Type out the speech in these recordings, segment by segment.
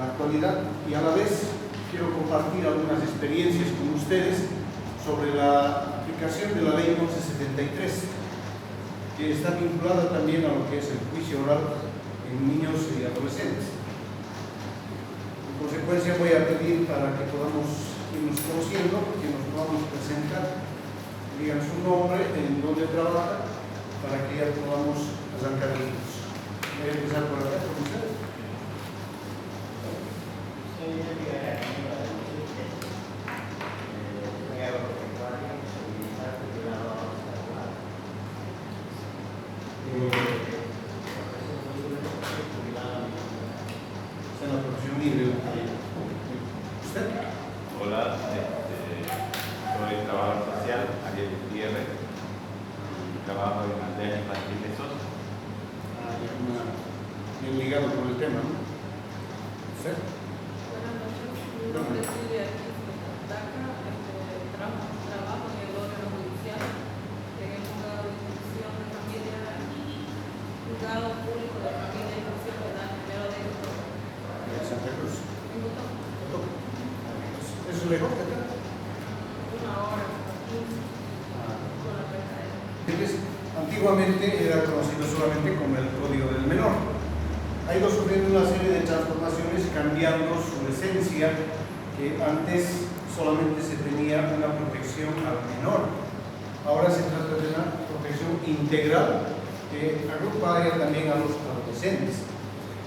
la actualidad, y a la vez quiero compartir algunas experiencias con ustedes sobre la aplicación de la ley 1173, que está vinculada también a lo que es el juicio oral en niños y adolescentes. En consecuencia, voy a pedir para que podamos irnos conociendo, que nos podamos presentar, digan su nombre, en dónde trabaja, para que ya podamos arrancar el curso. Voy a empezar por acá, con ustedes. Está en la profesión libre. ¿Usted? Hola, soy trabajador social, Ariel Gutiérrez, y trabajo en aldea infantil de Sosa. Bien ligado con el tema, ¿no? ¿Usted? Buenas noches, mi nombre es Silvia Daca, trabajo en el órgano judicial, en el juzgado de instrucción de familia, juzgado público de familia y instrucción penal, primero de Santa Cruz. en Botón, ¿Es lejos de acá? 1 hora, 15, con la PKM. Entonces, antiguamente era conocido solamente como el Código del Menor. Ha ido sufriendo una serie de transformaciones, cambiando su esencia, que antes solamente se tenía una protección al menor. Ahora se trata de una protección integral que agrupa también a los adolescentes.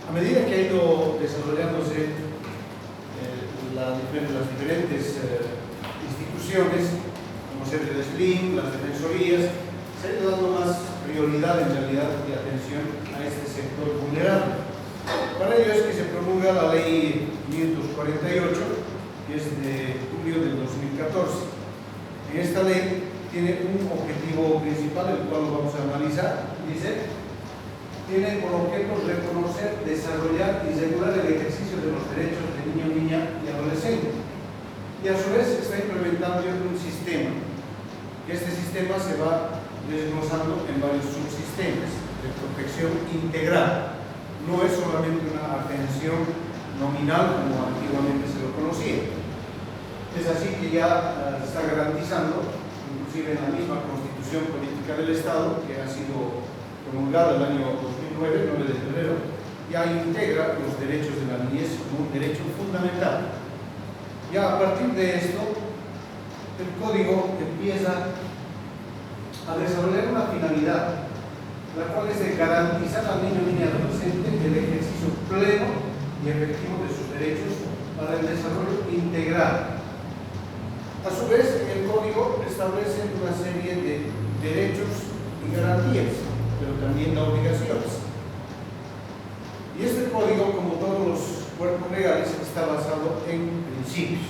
A medida que ha ido desarrollándose las diferentes instituciones, como ser el SLIM, las defensorías, se ha ido dando más prioridad en realidad de atención a este sector vulnerable. Para ello es que se promulga la ley 548, que es de julio del 2014. En esta ley tiene un objetivo principal, el cual lo vamos a analizar. Dice, tiene por objeto reconocer, desarrollar y regular el ejercicio de los derechos de niño, niña y adolescente. Y a su vez está implementando un sistema. Este sistema se va desglosando en varios subsistemas de protección integral. No es solamente una atención nominal como antiguamente se lo conocía. Es así que ya está garantizando, inclusive en la misma Constitución Política del Estado, que ha sido promulgada el año 2009, 9 de febrero, ya integra los derechos de la niñez como un derecho fundamental. Ya a partir de esto, el Código empieza a desarrollar una finalidad, la cual es de garantizar al niño, niña y adolescente el ejercicio pleno y efectivo de sus derechos para el desarrollo integral. A su vez, el Código establece una serie de derechos y garantías, pero también de obligaciones. Y este Código, como todos los cuerpos legales, está basado en principios.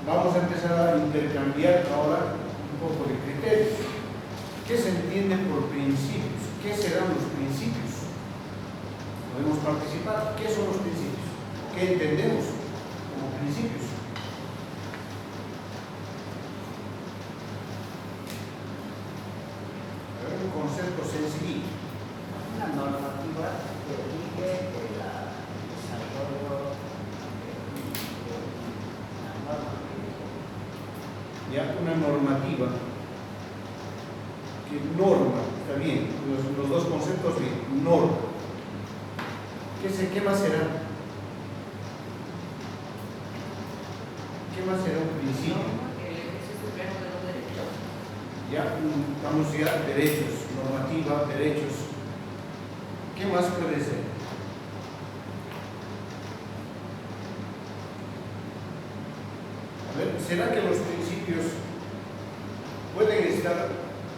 Vamos a empezar a intercambiar ahora un poco de criterios. ¿Qué se entiende por principios? ¿Qué serán los principios? ¿Podemos participar? ¿Qué son los principios? ¿Qué entendemos como principios? A ver, un concepto sencillo. Una normativa que rige el desarrollo Ya, una normativa que norma, está bien, los dos conceptos bien, norma. ¿Qué más será? ¿Qué más será un principio? El ejercicio pleno de los derechos. Ya, vamos ya, derechos, normativa, derechos. ¿Qué más puede ser? A ver, ¿será que los principios pueden estar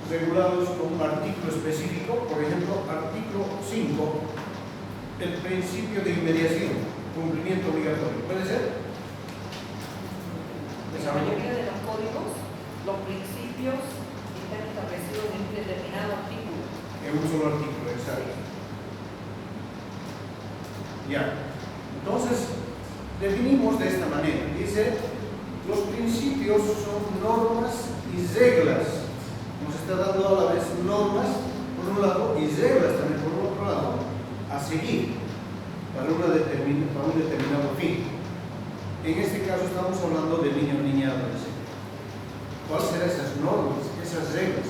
regulados con un artículo específico? Por ejemplo, artículo 5, el principio de inmediación, cumplimiento obligatorio. ¿Puede ser? En la mayoría de los códigos, los principios están establecidos en un determinado artículo. En un solo artículo, exacto. Ya. Entonces, definimos de esta manera. Dice, los principios son normas y reglas. Nos está dando a la vez normas, por un lado, y reglas también, por otro lado, a seguir. para un determinado fin. En este caso estamos hablando de niño, niña, adolescente. ¿Cuáles serán esas normas, esas reglas?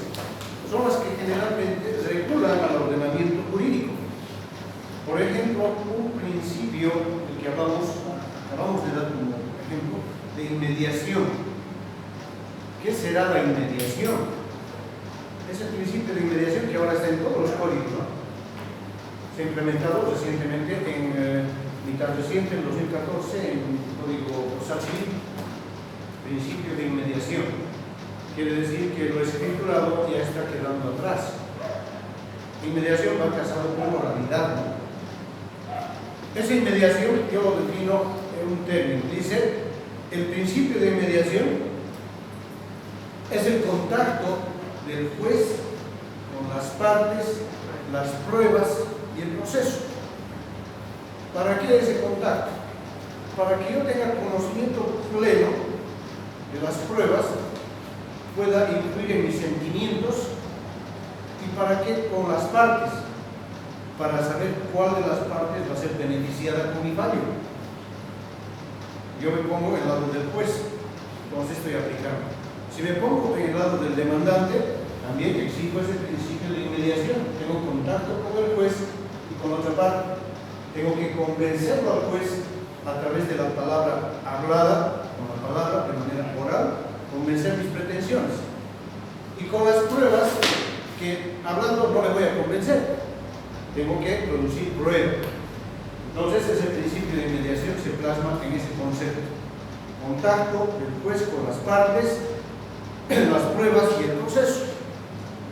Son las que generalmente regulan al ordenamiento jurídico. Por ejemplo, un principio del que acabamos de dar como ejemplo, de inmediación. ¿Qué será la inmediación? Es el principio de inmediación que ahora está en todos los códigos, ¿no? Se ha implementado recientemente, mitad reciente, en 2014, en el código civil, principio de inmediación. Quiere decir que lo escriturado ya está quedando atrás. Inmediación va casado con moralidad, ¿no? Esa inmediación yo lo defino en un término. Dice, el principio de inmediación es el contacto del juez con las partes, las pruebas y el proceso. ¿Para qué ese contacto? Para que yo tenga conocimiento pleno de las pruebas, pueda influir en mis sentimientos, y para que con las partes, para saber cuál de las partes va a ser beneficiada con mi fallo. Yo me pongo en el lado del juez, entonces estoy aplicando. Si me pongo en el lado del demandante, también exijo ese principio de inmediación. Tengo contacto con el juez y con la otra parte. Tengo que convencerlo al juez a través de la palabra hablada, con la palabra de manera oral, convencer mis pretensiones. Y con las pruebas, que hablando no le voy a convencer, tengo que producir pruebas. Entonces ese principio de inmediación se plasma en ese concepto. Contacto del juez con las partes, las pruebas y el proceso.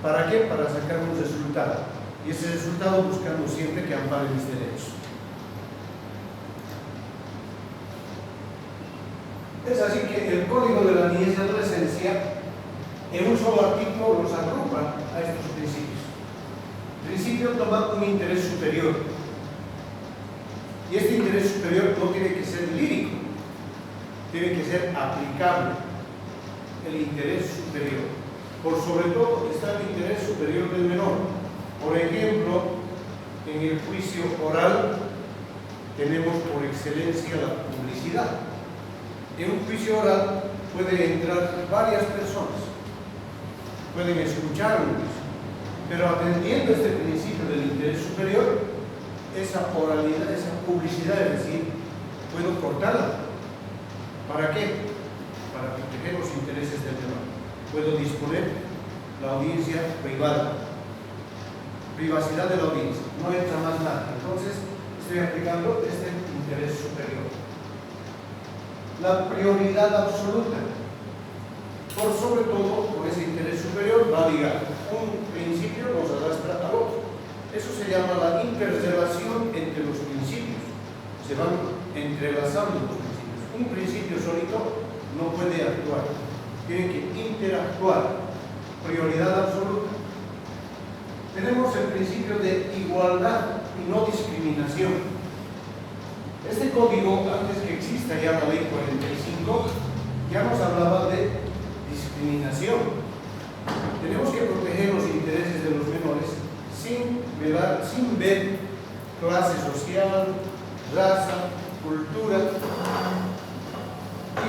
¿Para qué? Para sacar un resultado. Y ese resultado buscando siempre que ampare mis derechos. Es así que el Código de la Niñez y Adolescencia, en un solo artículo, los agrupa a estos principios. El principio toma un interés superior. Y este interés superior no tiene que ser lírico, tiene que ser aplicable. El interés superior. Por sobre todo está el interés superior del menor. Por ejemplo, en el juicio oral tenemos por excelencia la publicidad. En un juicio oral pueden entrar varias personas, pueden escuchar un juicio, pero atendiendo este principio del interés superior, esa oralidad, esa publicidad, es decir, puedo cortarla. ¿Para qué? Para proteger los intereses del menor. Puedo disponer la audiencia privada, privacidad de la audiencia, no entra más nada. Entonces, estoy aplicando este interés superior. La prioridad absoluta, por sobre todo, con ese interés superior va a ligar. Un principio nos arrastra al otro. Eso se llama la interrelación entre los principios. Se van entrelazando los principios. Un principio solito no puede actuar. Tiene que interactuar. Prioridad absoluta. Tenemos el principio de igualdad y no discriminación. Este código, antes que exista ya la ley 45, ya nos hablaba de discriminación. Tenemos que proteger los intereses de los menores sin ver clase social, raza, cultura,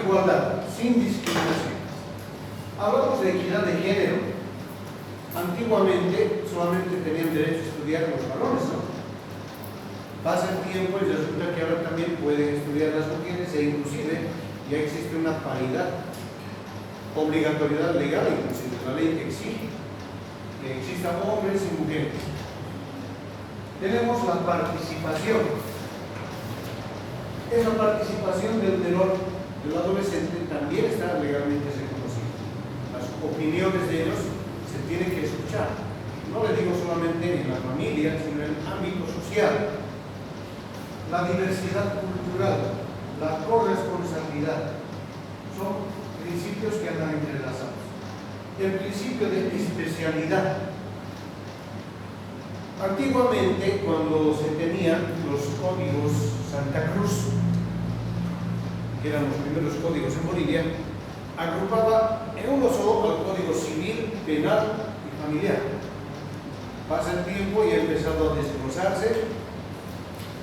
igualdad, sin discriminación. Hablamos de equidad de género. Antiguamente solamente tenían derecho a estudiar los varones, ¿no? Pasa el tiempo y resulta que ahora también pueden estudiar las mujeres e inclusive ya existe una paridad, obligatoriedad legal, inclusive la ley exige que existan hombres y mujeres. Tenemos la participación. Esa participación del menor, del adolescente, también está legalmente reconocida. Las opiniones de ellos se tienen que escuchar. No le digo solamente en la familia, sino en el ámbito social. La diversidad cultural, la corresponsabilidad, son principios que andan entrelazados. El principio de especialidad. Antiguamente, cuando se tenían los códigos Santa Cruz, que eran los primeros códigos en Bolivia, agrupaba en uno solo al Código Civil, Penal y Familiar. Pasa el tiempo y ha empezado a desglosarse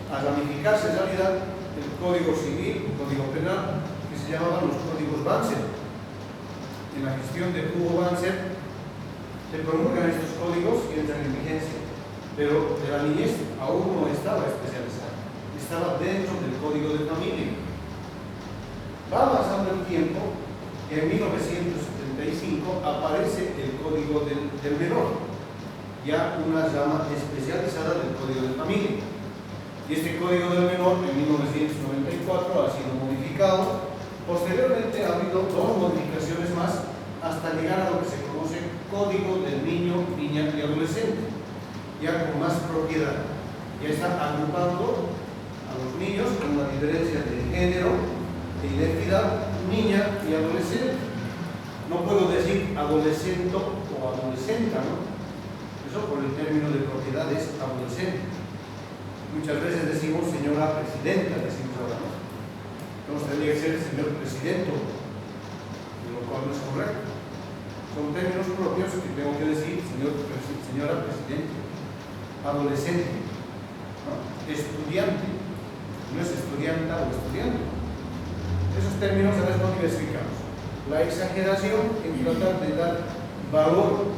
a ramificarse en realidad el Código Civil, el Código Penal, que se llamaban los Códigos Banzer. En la gestión de Hugo Banzer se promulgan estos códigos y entran en vigencia, pero de la niñez aún no estaba especializada, estaba dentro del Código de Familia. Va avanzando el tiempo y en 1975 aparece el Código del Menor, ya una rama especializada del Código de Familia. Y este Código del Menor en 1994 ha sido modificado. Posteriormente ha habido dos modificaciones más hasta llegar a lo que se conoce Código del Niño, Niña y Adolescente, ya con más propiedad. Ya está agrupando a los niños con una diferencia de género, de identidad, niña y adolescente. No puedo decir adolescente o adolescenta, ¿no? Eso por el término de propiedad es adolescente. Muchas veces decimos señora presidenta, decimos ahora, ¿no? Entonces tendría que ser señor presidente, lo cual no es correcto. Son términos propios que tengo que decir señora presidente, adolescente, ¿no? Estudiante, no es estudianta o estudiante. Esos términos a veces no diversificamos. La exageración en tratar de dar valor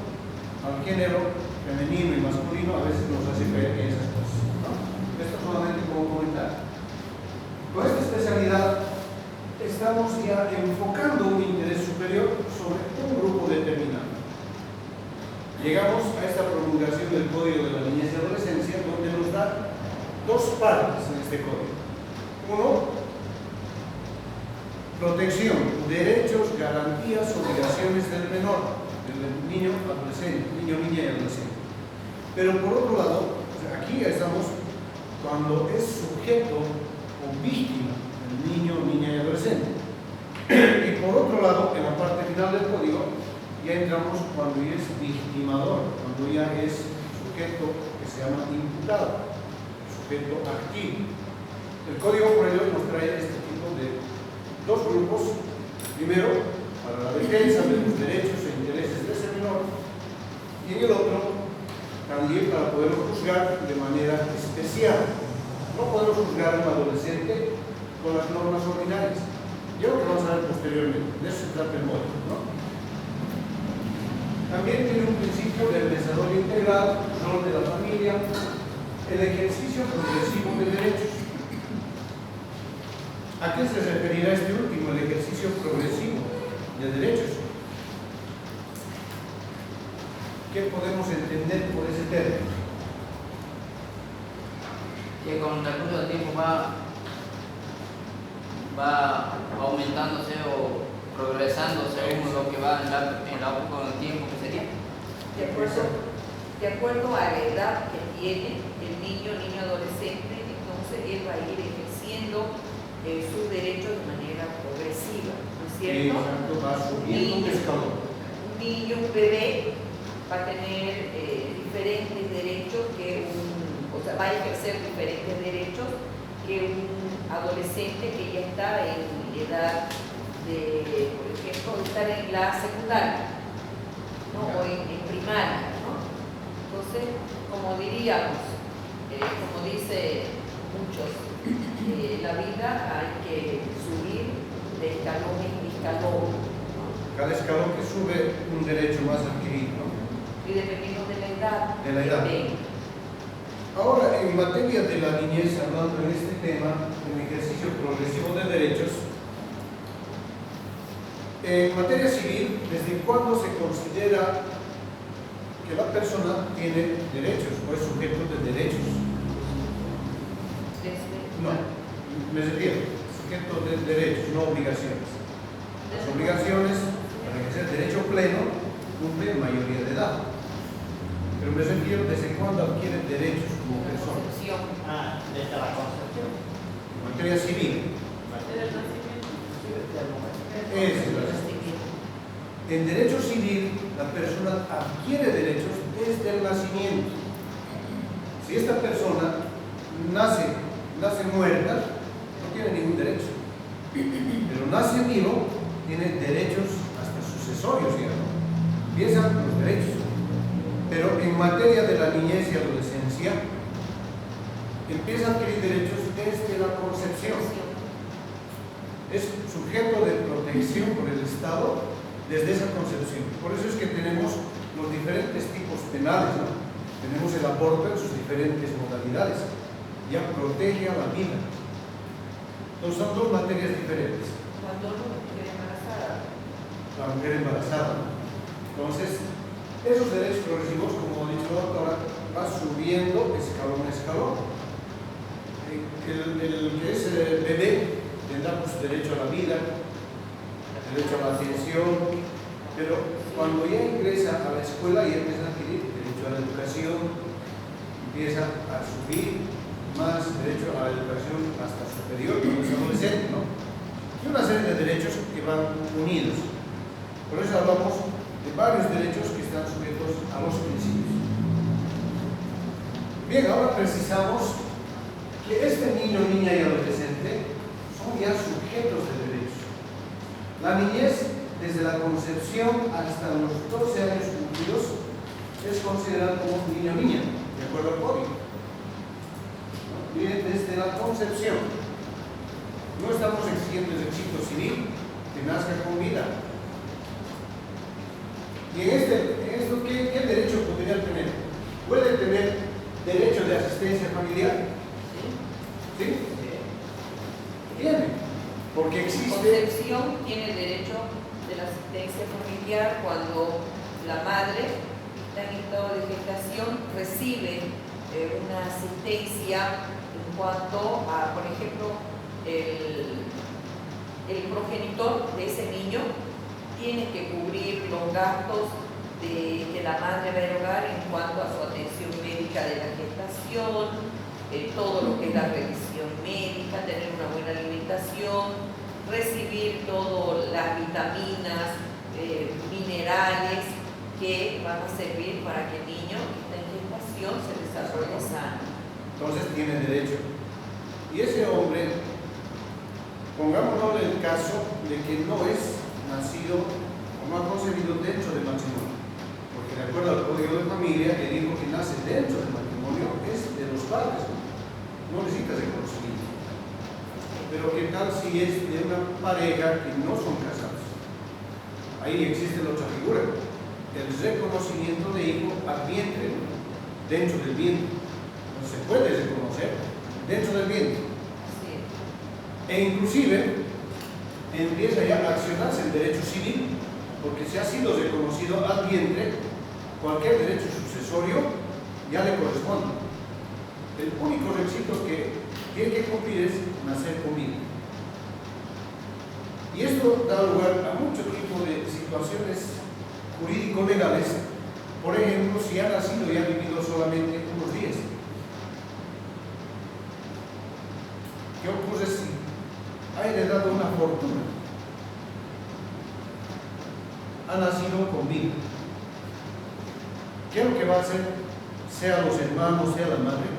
al género femenino y masculino a veces nos hace creer que esas cosas, ¿no? Esto solamente como comentario. Con esta especialidad estamos ya enfocando un interés superior sobre un grupo determinado. Llegamos a esta promulgación del Código de la Niñez y Adolescencia, donde nos da dos partes en este código. Uno, protección, derechos, garantías, obligaciones del menor, del niño, adolescente, niño, niña y adolescente. Pero por otro lado, aquí ya estamos cuando es sujeto o víctima el niño, niña y adolescente. Y por otro lado, en la parte final del código, ya entramos cuando ya es victimador, cuando ya es sujeto que se llama imputado, sujeto activo. El código por ello nos trae este tipo de dos grupos. Primero, para la defensa de los derechos e intereses de ese menor, y en el otro, también para poderlo juzgar de manera especial. No podemos juzgar a un adolescente con las normas ordinarias. Y lo que vamos a ver posteriormente, de eso se trata el módulo, ¿no? También tiene un principio del desarrollo integral, rol de la familia, el ejercicio progresivo de derechos. ¿A qué se referirá este último, el ejercicio progresivo de derechos? ¿Qué podemos entender por ese término? Que con el curso del tiempo va aumentándose o progresando según lo que va en la época del tiempo que sería. De acuerdo a la edad que tiene el niño, niño adolescente, entonces él va a ir ejerciendo sus derechos de manera progresiva, ¿no es cierto? Exacto, va subiendo un escalón. Un niño, un bebé, va a tener diferentes derechos va a ejercer diferentes derechos que un adolescente que ya está en edad de, por ejemplo, estar en la secundaria, ¿no? O en primaria, ¿no? Entonces, como diríamos, como dice muchos, la vida hay que subir de escalón en escalón, ¿no? Cada escalón que sube un derecho más adquirido, ¿no? Y dependiendo de la edad. De la edad. Ahora, en materia de la niñez, hablando en este tema, en ejercicio progresivo de derechos, en materia civil, ¿desde cuándo se considera que la persona tiene derechos o es sujeto de derechos? No, me refiero, sujeto de derechos, no obligaciones. Las obligaciones, para ejercer derecho pleno, cumplen mayoría de edad. Pero me refiero desde cuándo adquieren derechos como persona. Desde la concepción. En materia civil. En derecho civil, la persona adquiere derechos desde el nacimiento. Si esta persona nace muerta, no tiene ningún derecho. Pero nace vivo, tiene derechos hasta sucesorios, digamos. Empiezan los derechos. Pero en materia de la niñez y adolescencia, empieza a adquirir derechos desde la concepción. Es sujeto de protección por el Estado desde esa concepción. Por eso es que tenemos los diferentes tipos penales, ¿no? Tenemos el aborto en sus diferentes modalidades. Ya protege a la vida. Entonces son dos materias diferentes. Cuando una mujer embarazada. La mujer embarazada, ¿no? Entonces, esos derechos progresivos, como ha dicho la doctora, va subiendo escalón a escalón. El que es bebé tendrá pues, derecho a la vida, derecho a la atención, pero cuando ya ingresa a la escuela ya empieza a adquirir derecho a la educación, empieza a subir más derecho a la educación hasta superior, cuando es adolescente, ¿no? Y una serie de derechos que van unidos. Por eso hablamos de varios derechos que están sujetos a los principios. Bien, ahora precisamos que este niño, niña y adolescente son ya sujetos de derechos. La niñez, desde la concepción hasta los 12 años cumplidos, es considerado como un niño o niña, de acuerdo al código. Bien, desde la concepción. No estamos exigiendo el requisito civil que nazca con vida. Y en esto, ¿qué derecho podría tener? Puede tener derecho de asistencia familiar. ¿Sí? Tiene. Porque existe. Concepción tiene derecho de la asistencia familiar cuando la madre está en estado de gestación, recibe una asistencia en cuanto a, por ejemplo, el progenitor de ese niño tiene que cubrir los gastos que la madre va a erogar en cuanto a su atención médica de la gestación, todo lo que es la revisión médica, tener una buena alimentación, recibir todas las vitaminas, minerales que van a servir para que el niño que está en gestación se desarrolle sano. Entonces tiene derecho. Y ese hombre, pongámonos en el caso de que no es nacido o no ha concebido dentro del matrimonio, porque de acuerdo al Código de Familia, el hijo que nace dentro del matrimonio es de los padres, no necesitas reconocimiento. Pero ¿qué tal si es de una pareja que no son casados? Ahí existe la otra figura, el reconocimiento de hijo al vientre, ¿no? Dentro del vientre. No se puede reconocer dentro del vientre. Sí. E inclusive empieza ya a accionarse el derecho civil, porque si ha sido reconocido al vientre, cualquier derecho sucesorio ya le corresponde. El único requisito que tiene que cumplir es nacer con vida. Y esto da lugar a muchos tipos de situaciones jurídico-legales. Por ejemplo, si ha nacido y ha vivido solamente unos días. ¿Qué ocurre si ha heredado una fortuna? Ha nacido con vida. ¿Qué es lo que va a hacer? Sea los hermanos, sea la madre,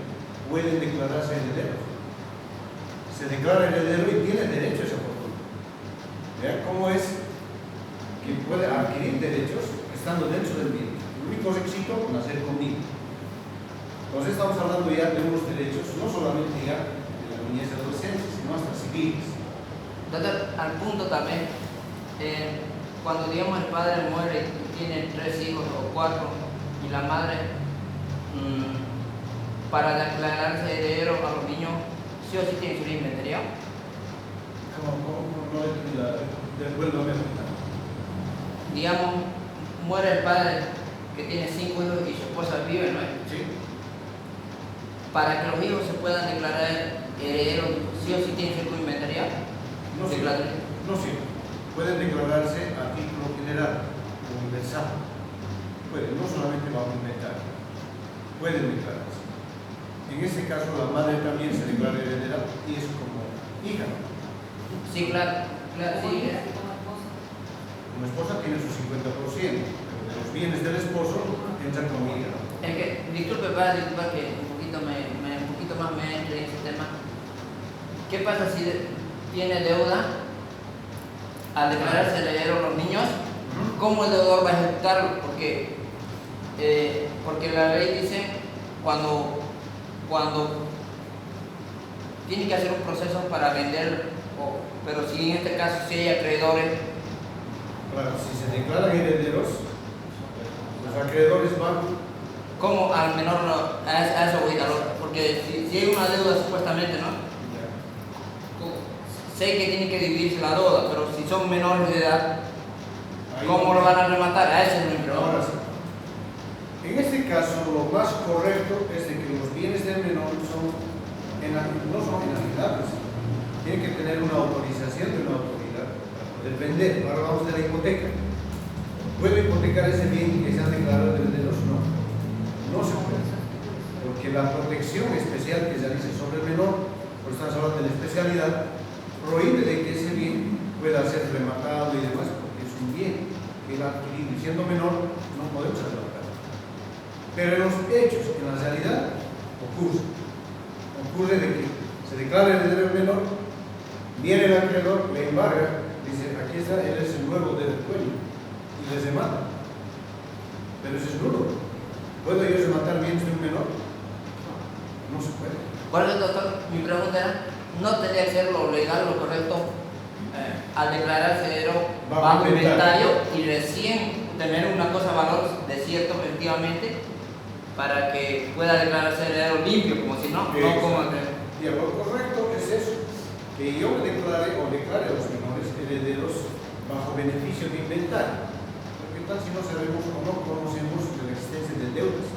pueden declararse herederos. Se declara heredero y tiene derecho a esa fortuna. Vean cómo es que puede adquirir derechos estando dentro del bien. El único requisito, nacer con vida. Entonces estamos hablando ya de unos derechos, no solamente ya de la niñez y adolescencia, sino hasta civiles. Doctor, al punto también, cuando digamos el padre muere y tiene 3 hijos o 4 y la madre para declararse heredero a los niños sí o sí tiene que ser inventariado. ¿Cómo no devuélvame? Digamos, muere el padre que tiene 5 hijos y su esposa vive, ¿no? Sí. Para que los hijos se puedan declarar herederos, sí o sí tiene que ser inventariado. No siempre. No siempre. Pueden declararse a título general, universal. Pueden, no solamente bajo inventario. Pueden declararse. En este caso, la madre también se declara heredera y es como hija. Sí, claro, sí. Como esposa tiene su 50%, pero de los bienes del esposo entra como hija. Es que, disculpe, para disculpar que un poquito más me entre en ese tema. ¿Qué pasa si tiene deuda al declararse heredero a los niños? ¿Cómo el deudor va a ejecutarlo? Porque la ley dice cuando tiene que hacer un proceso para vender, pero si en este caso si hay acreedores, Claro, si se declaran herederos, los acreedores van. ¿cómo al menor a eso voy, porque si hay una deuda supuestamente, ¿no? Sé que tiene que dividirse la deuda, pero si son menores de edad, ¿cómo lo van a rematar? A eso es mi pregunta. Ahora sí. En este caso, lo más correcto es de que los bienes del menor no son inalienables. Tienen que tener una autorización de una autoridad para poder vender. Ahora vamos de la hipoteca. ¿Puedo hipotecar ese bien que se ha declarado herederos? No. No se puede. Porque la protección especial que se dice sobre el menor, por estamos hablando de la especialidad, prohíbe de que ese bien pueda ser rematado y demás, porque es un bien que él ha adquirido. Y siendo menor, no podemos arrematar. Pero en los hechos, en la realidad, ocurre de que se declara heredero el menor, viene el acreedor, le embarga, dice, aquí está, él es el nuevo del dueño, y les remata. Pero eso es nulo. ¿Puedo yo rematar bienes de un menor? No se puede. Por eso, doctor, mi pregunta era, ¿no tendría que ser lo legal, lo correcto, al declararse heredero bajo inventario y recién tener una cosa valor de cierto efectivamente para que pueda declararse heredero limpio, como si no como y lo correcto es eso, que yo me declare o declare a los menores herederos bajo beneficio de inventario. Porque tal si no sabemos o no conocemos de la existencia de deudas.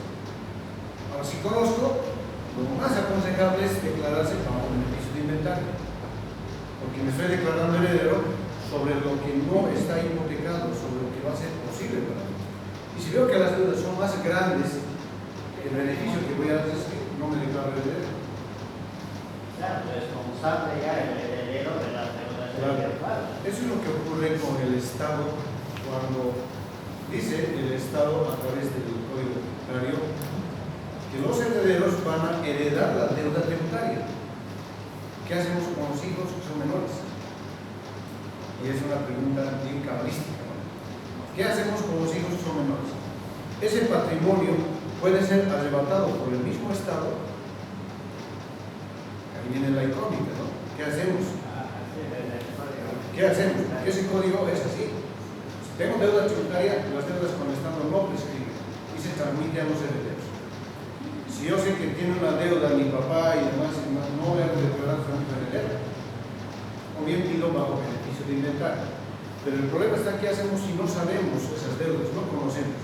Ahora, si conozco, lo más aconsejable es declararse bajo beneficio de inventario. Porque me estoy declarando heredero sobre lo que no está hipotecado, sobre lo que va a ser posible para mí. Y si veo que las deudas son más grandes, el beneficio que voy a hacer es que no me declaro heredero. Claro, responsable ya el heredero de las deudas del padre. Eso es lo que ocurre con el Estado cuando dice el Estado a través del Código Tributario que los herederos van a heredar la deuda tributaria. ¿Qué hacemos con los hijos que son menores? Y es una pregunta bien cabalística, ¿no? ¿Qué hacemos con los hijos que son menores? Ese patrimonio puede ser arrebatado por el mismo Estado. Ahí viene la incógnita, ¿no? ¿Qué hacemos? ¿Qué hacemos? Ese código es así. Si tengo deuda tributaria, las deudas con el Estado no prescriben y se transmite a los herederos. Si yo sé que tiene una deuda mi papá y demás, no voy a declarar a un heredero. O bien pido bajo beneficio de inventario. Pero el problema está que hacemos si no sabemos esas deudas, no conocemos,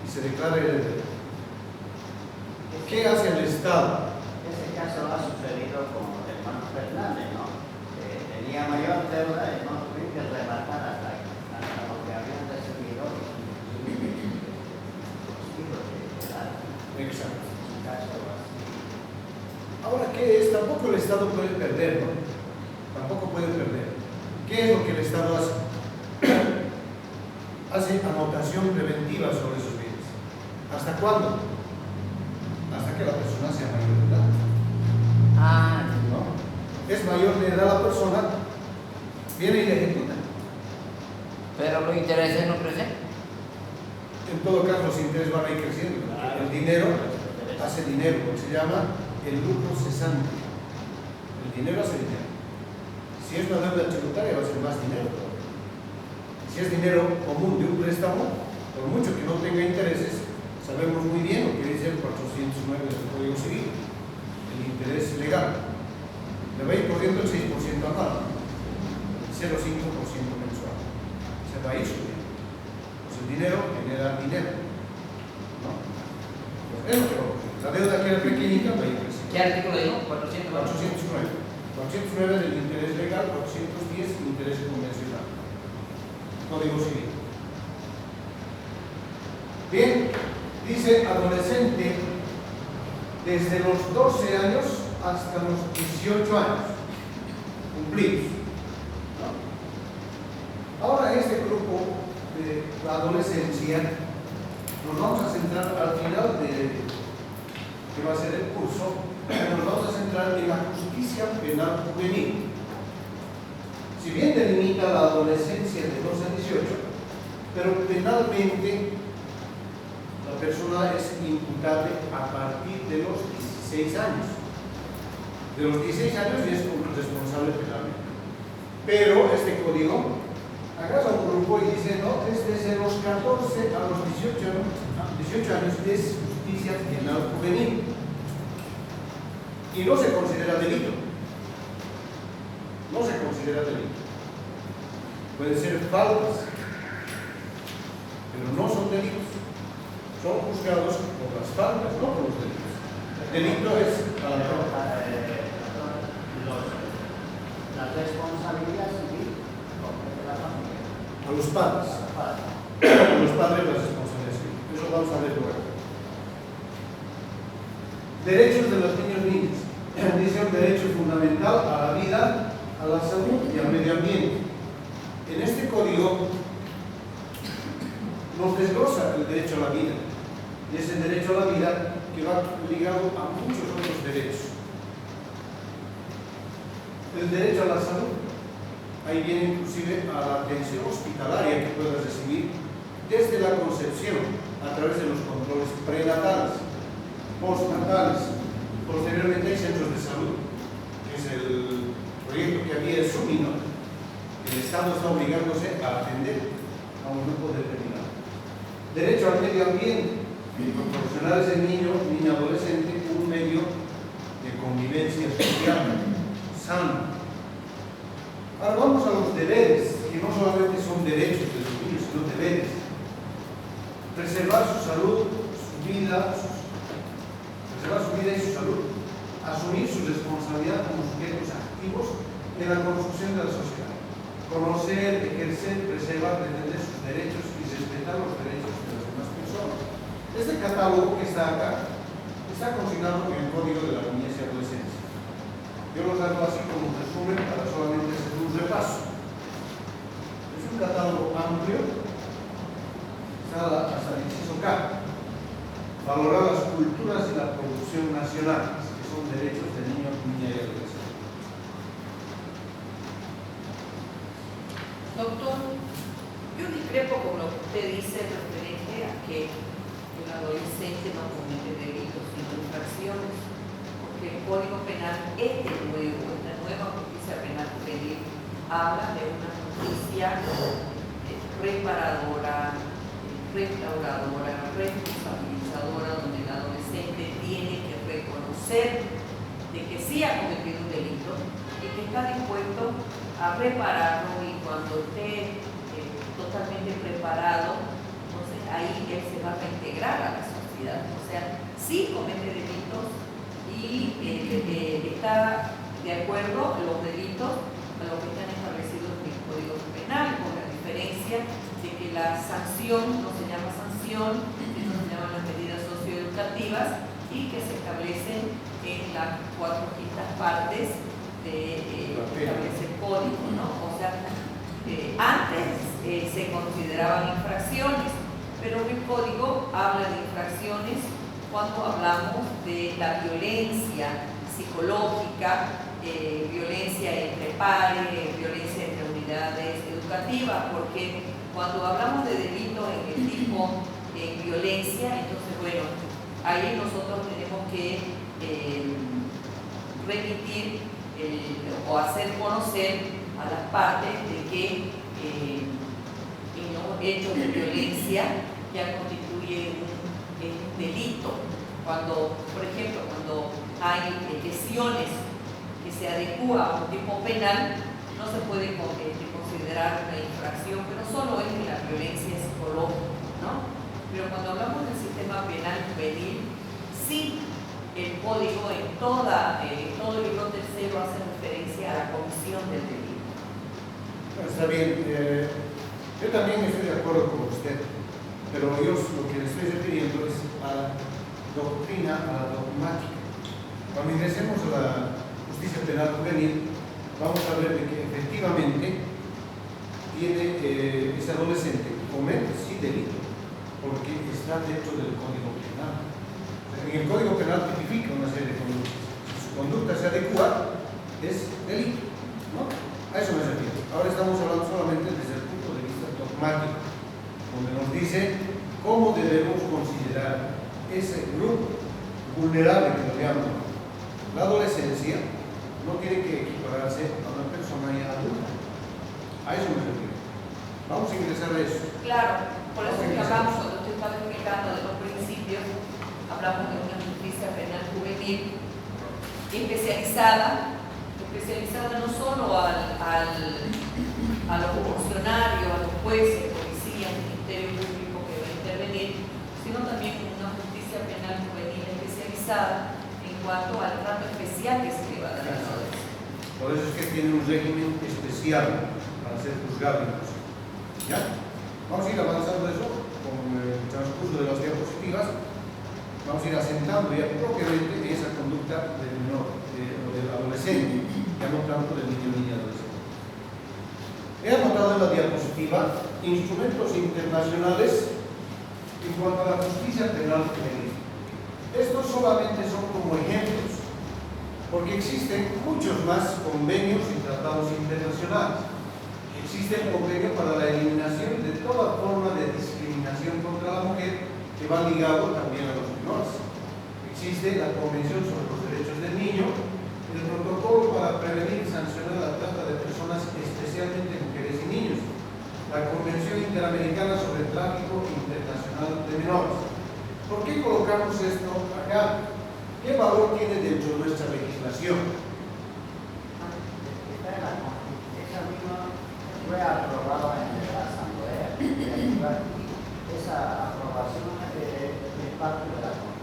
y se declara heredero. ¿Qué hace el Estado? Ese caso ha sucedido con el hermano Fernández, ¿no? Tenía mayor deuda y no tuvieron que rematar hasta lo que habían recibido los hijos de edad. Exacto. Un caso así. Ahora, ¿qué es? Tampoco el Estado puede perder, ¿no? Tampoco puede perder. ¿Qué es lo que el Estado hace? Hace anotación preventiva sobre esos bienes. ¿Hasta cuándo? Hasta que la persona sea mayor de edad. ¿No? Es mayor de edad la persona, viene y le ejecuta. pero los intereses no crecen. En todo caso, los intereses van a ir creciendo. Porque el dinero hace dinero, lo que se llama el lucro cesante. El dinero hace dinero. Si es una deuda tributaria, va a ser más dinero todavía. Si es dinero común de un préstamo, por mucho que no tenga intereses, sabemos muy bien lo que dice el 409 del Código Civil, el interés legal. Le va a ir corriendo el 6% anual, el 0,5% mensual. Se va a ir subiendo. Pues el dinero genera dinero. ¿No? Pues es lo que va a ocurrir. La deuda que era pequeñita va a ir creciendo. ¿Qué artículo dijo? 409. 409 del interés legal, 410 del interés convencional. Código Civil. Bien, dice adolescente desde los 12 años hasta los 18 años cumplidos. ¿No? Ahora en este grupo de la adolescencia nos vamos a centrar al final de que va a ser el curso, nos vamos a centrar en la justicia penal juvenil. Si bien delimita la adolescencia de 12 a 18, pero penalmente persona es imputable a partir de los 16 años. de los 16 años y es responsable penalmente. Pero este código agarra un grupo y dice, no, es desde los 14 a los 18 años es justicia penal juvenil y no se considera delito. No se considera delito. Pueden ser faltas, pero no son delitos. Son juzgados por las faltas, no por los delitos. Delito es a la la responsabilidad civil de la familia. a los padres. A los padres la responsabilidad civil. Eso vamos a ver luego. Derechos de los niños y niñas. Dice un derecho fundamental a la vida, a la salud y al medio ambiente. En este código nos desglosa el derecho a la vida. Y es el derecho a la vida que va ligado a muchos otros derechos. El derecho a la salud. Ahí viene inclusive a la atención hospitalaria que puedas recibir desde la concepción a través de los controles prenatales, postnatales. Posteriormente hay centros de salud, que es el proyecto que había asumido. El Estado está obligándose a atender a un grupo determinado. Derecho al medio ambiente, proporcionar a ese niño adolescente un medio de convivencia social sano. Ahora vamos a los deberes, que no solamente son derechos de los niños, sino deberes. Preservar su salud, su vida, preservar su vida y su salud. Asumir su responsabilidad como sujetos activos en la construcción de la sociedad. Conocer, ejercer, preservar, defender sus derechos y respetar los derechos de las demás personas. Este catálogo que está acá está consignado en el Código de la Niñez y Adolescencia. Yo lo hago así como un resumen para solamente hacer un repaso. Es un catálogo amplio, está hasta el inciso K. Valorar las culturas y la producción nacional, que son derechos de niños, niñas y adolescentes. Doctor, yo discrepo con lo que usted dice referente a que el adolescente no comete delitos sino infracciones, porque el Código Penal, esta nueva justicia penal juvenil, habla de una justicia reparadora, restauradora, responsabilizadora, donde el adolescente tiene que reconocer de que sí ha cometido un delito y que está dispuesto a repararlo, y cuando esté totalmente preparado, entonces ahí él se va a reintegrar a la sociedad. O sea, sí comete delitos y está de acuerdo los delitos a lo que están establecidos en el Código Penal, con la diferencia de que la sanción no se llama sanción, sino se llaman las medidas socioeducativas, y que se establecen en las 4 quintas partes de establece el código, ¿no? O sea, antes se consideraban infracciones, pero el código habla de infracciones cuando hablamos de la violencia psicológica, violencia entre pares, violencia entre unidades educativas, porque cuando hablamos de delito en el tipo violencia, entonces bueno, ahí nosotros tenemos que remitir o hacer conocer a las partes de que en los hechos de violencia ya constituye un delito. Cuando, por ejemplo, cuando hay lesiones que se adecúan a un tipo penal, no se puede considerar una infracción, pero solo es la violencia psicológica, ¿no? Pero cuando hablamos del sistema penal juvenil, sí, el código en todo el libro tercero hace referencia a la comisión del delito. Está bien, yo también estoy de acuerdo con usted, pero yo lo que le estoy refiriendo es a la doctrina, a la dogmática. Cuando ingresemos a la justicia penal juvenil, vamos a ver de que efectivamente tiene ese adolescente comete sí delito, porque está dentro del Código Penal. En el Código Penal tipifica una serie de conductas. Si su conducta se adecua, es delito, ¿no? A eso me refiero. Ahora estamos hablando solamente desde el punto de vista dogmático, donde nos dice cómo debemos considerar ese grupo vulnerable que lo llaman la adolescencia no tiene que equipararse a una persona ya adulta. A eso me refiero. Vamos a ingresar a eso. Claro, por eso que hablamos, cuando usted estaba explicando de los principios, hablamos de una justicia penal juvenil especializada no solo a los funcionarios, a los jueces, policías, ministerio público que va a intervenir, sino también una justicia penal juvenil especializada en cuanto al trato especial que se le va a dar a todos. Por eso es que tiene un régimen especial para ser juzgados. ¿Ya? Vamos a ir avanzando eso con el transcurso de las diapositivas. Vamos a ir asentando ya propiamente esa conducta del menor, o del adolescente, ya no tanto del niño niña adolescente. He anotado en la diapositiva instrumentos internacionales en cuanto a la justicia penal juvenil. Estos solamente son como ejemplos, porque existen muchos más convenios y tratados internacionales. Existe el convenio para la eliminación de toda forma de discriminación contra la mujer, que va ligado también a los menores. Existe la Convención sobre los Derechos del Niño, el protocolo para prevenir y sancionar la trata de personas, especialmente mujeres y niños, la Convención Interamericana sobre el Tráfico Internacional de Menores. ¿Por qué colocamos esto acá? ¿Qué valor tiene dentro de nuestra legislación? Esa misma fue aprobada en la Asamblea. Esa aprobación es parte de la Constitución.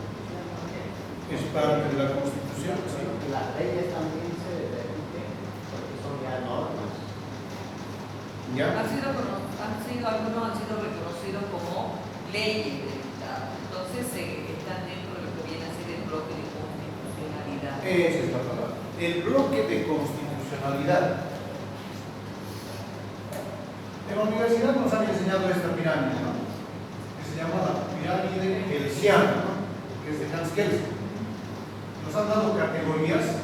Es parte de la Constitución, sí. Y las leyes también se repiten, porque son ya normas. ¿Ya? Algunos han sido reconocidos como leyes del Estado. Entonces están dentro de lo que viene a ser el bloque de constitucionalidad. Esa es la palabra. El bloque de constitucionalidad. En la universidad nos han enseñado esta pirámide, ¿no? Que se llama la pirámide kelsiana, ¿no? Que es de Hans Kelsen. Nos han dado categorías.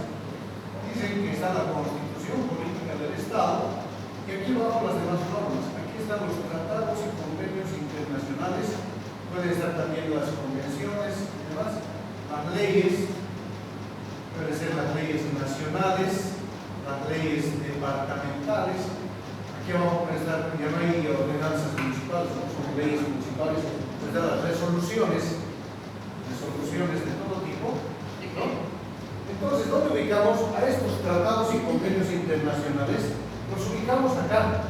Dicen que está la Constitución Política del Estado, y aquí abajo las demás normas. Aquí están los tratados y convenios internacionales, pueden estar también las convenciones y demás, las leyes, pueden ser las leyes nacionales, las leyes departamentales. Aquí abajo pueden estar, ya no hay ordenanzas municipales, son leyes municipales, pueden estar las resoluciones de todo tipo, ¿no? Entonces, ¿dónde ubicamos a estos tratados y convenios internacionales? Los ubicamos acá.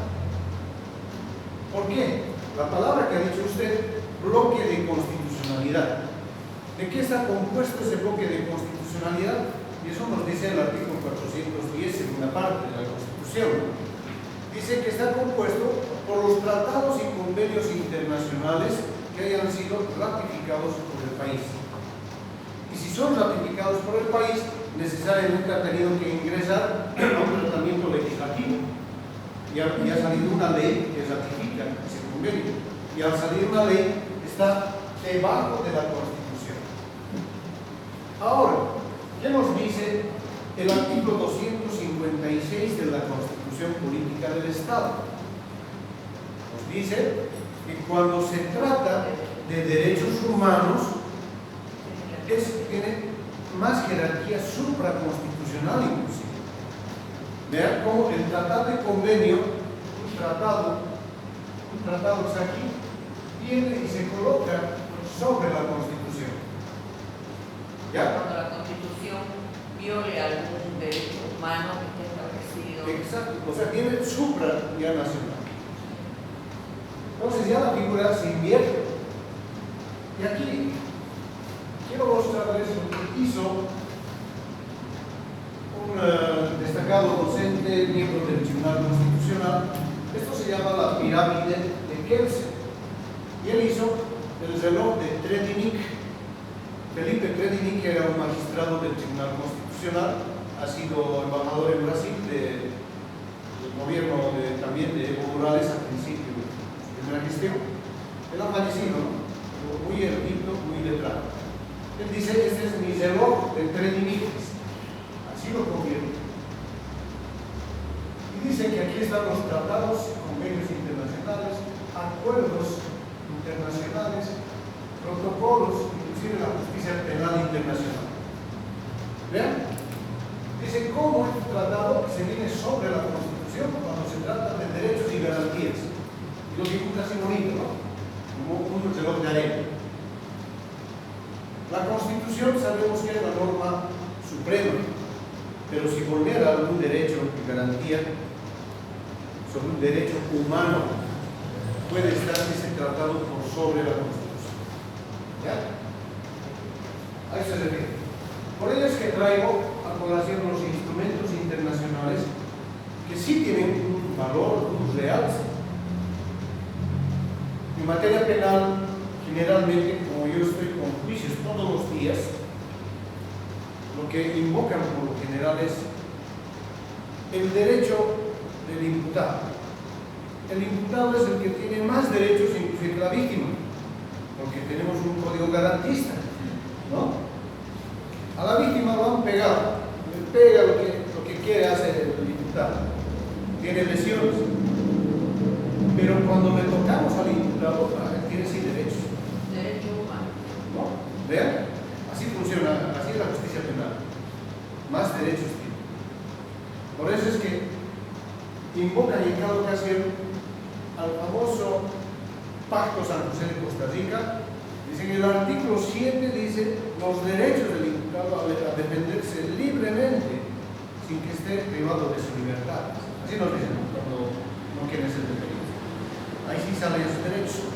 ¿Por qué? La palabra que ha dicho usted, bloque de constitucionalidad. ¿De qué está compuesto ese bloque de constitucionalidad? Y eso nos dice el artículo 410, segunda parte de la Constitución. Dice que está compuesto por los tratados y convenios internacionales que hayan sido ratificados por el país. Y si son ratificados por el país, necesariamente ha tenido que ingresar a un tratamiento legislativo. Y ha salido una ley que ratifica ese convenio. Y al salir una ley, está debajo de la Constitución. Ahora, ¿qué nos dice el artículo 256 de la Constitución Política del Estado? Nos dice que cuando se trata de derechos humanos, tiene más jerarquía supraconstitucional inclusive. Vean cómo el tratado de convenio, un tratado que está aquí, viene y se coloca sobre la Constitución. ¿Ya? Cuando la Constitución viole algún derecho humano que esté establecido. Exacto, o sea, tiene supra ya nacional. Entonces ya la figura se invierte. Y aquí quiero mostrarles lo que hizo un destacado docente, miembro del Tribunal Constitucional. Esto se llama la pirámide de Kelsen. Y él hizo el reloj de Tredignic. Felipe Tredignic era un magistrado del Tribunal Constitucional, ha sido embajador en Brasil del gobierno también de Evo Morales al principio de su primera gestión. Él ha fallecido, ¿no? Muy erudito, muy letrado. Él dice, este es mi reloj de Tredignic. Así lo convierte. Y dice que aquí están los tratados, convenios internacionales, acuerdos internacionales, protocolos, inclusive la justicia penal internacional. ¿Vean? Dice dice cómo el tratado se viene sobre la Constitución cuando se trata de derechos y garantías. Y lo dibuja así bonito, ¿no? Como un reloj de arena. La Constitución sabemos que es la norma suprema, pero si vulnera algún derecho y garantía sobre un derecho humano, puede estar ese tratado por sobre la Constitución. ¿Ya? A eso se refiere. Por ello es que traigo a colación los instrumentos internacionales que sí tienen un valor, un real. En materia penal, generalmente, como yo estoy con juicios todos los días, lo que invocan por lo general es el derecho del imputado. El imputado es el que tiene más derechos inclusive que la víctima, porque tenemos un código garantista, ¿no? A la víctima lo han pegado, le pega lo que quiere hacer el imputado, tiene lesiones, pero cuando le tocamos al imputado, tiene sí derechos. Derecho humano. ¿No? Vean, así funciona, así es la justicia penal, más derechos tiene. Por eso es que invocan en cada ocasión al famoso Pacto San José de Costa Rica. Dice que el artículo 7 dice los derechos del imputado a defenderse libremente sin que esté privado de su libertad. Así nos dicen cuando no quieren ser detenidos. Ahí sí salen sus derechos.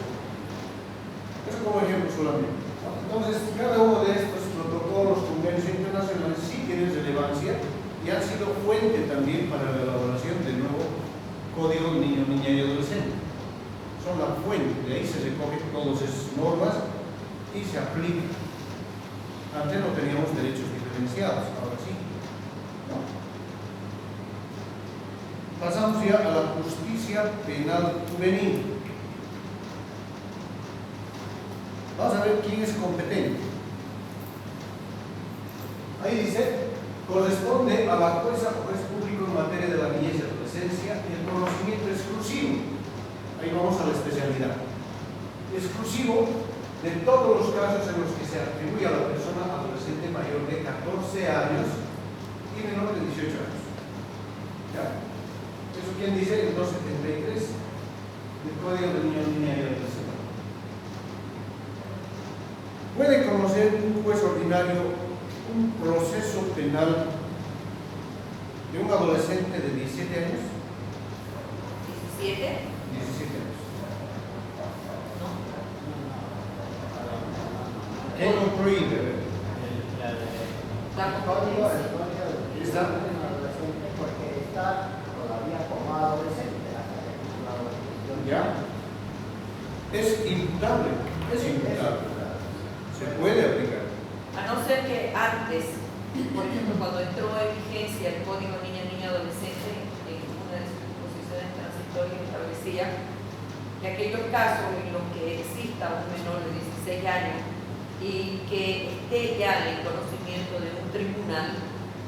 Eso como ejemplo solamente. Entonces, cada uno de estos protocolos, convenios internacionales sí tienen relevancia y han sido fuente también para la elaboración del nuevo Código Niño, Niña y Adolescente. Son la fuente, de ahí se recogen todas esas normas y se aplica. Antes no teníamos derechos diferenciados, ahora sí, ¿no? Pasamos ya a la justicia penal juvenil. Vamos a ver quién es competente. Ahí dice, corresponde a la jueza o juez público en materia de la niñez y adolescencia el conocimiento exclusivo. Ahí vamos a la especialidad. Exclusivo de todos los casos en los que se atribuye a la persona adolescente mayor de 14 años y menor de 18 años. ¿Ya? ¿Eso quién dice? El 273 del Código de Niño, Niña y Adolescente. ¿Puede conocer un juez ordinario un proceso penal de un adolescente de 17 años? ¿17? 17 años. ¿Qué lo prohíbe? La Código competencia. ¿Está? porque está todavía como adolescente. ¿Ya? Es imputable. Es imputable. Se puede aplicar. A no ser que antes, por ejemplo, cuando entró en vigencia el Código Niña, Niña, Adolescente, en una de sus disposiciones transitorias establecía que aquellos casos en los que exista un menor de 16 años y que esté ya en el conocimiento de un tribunal,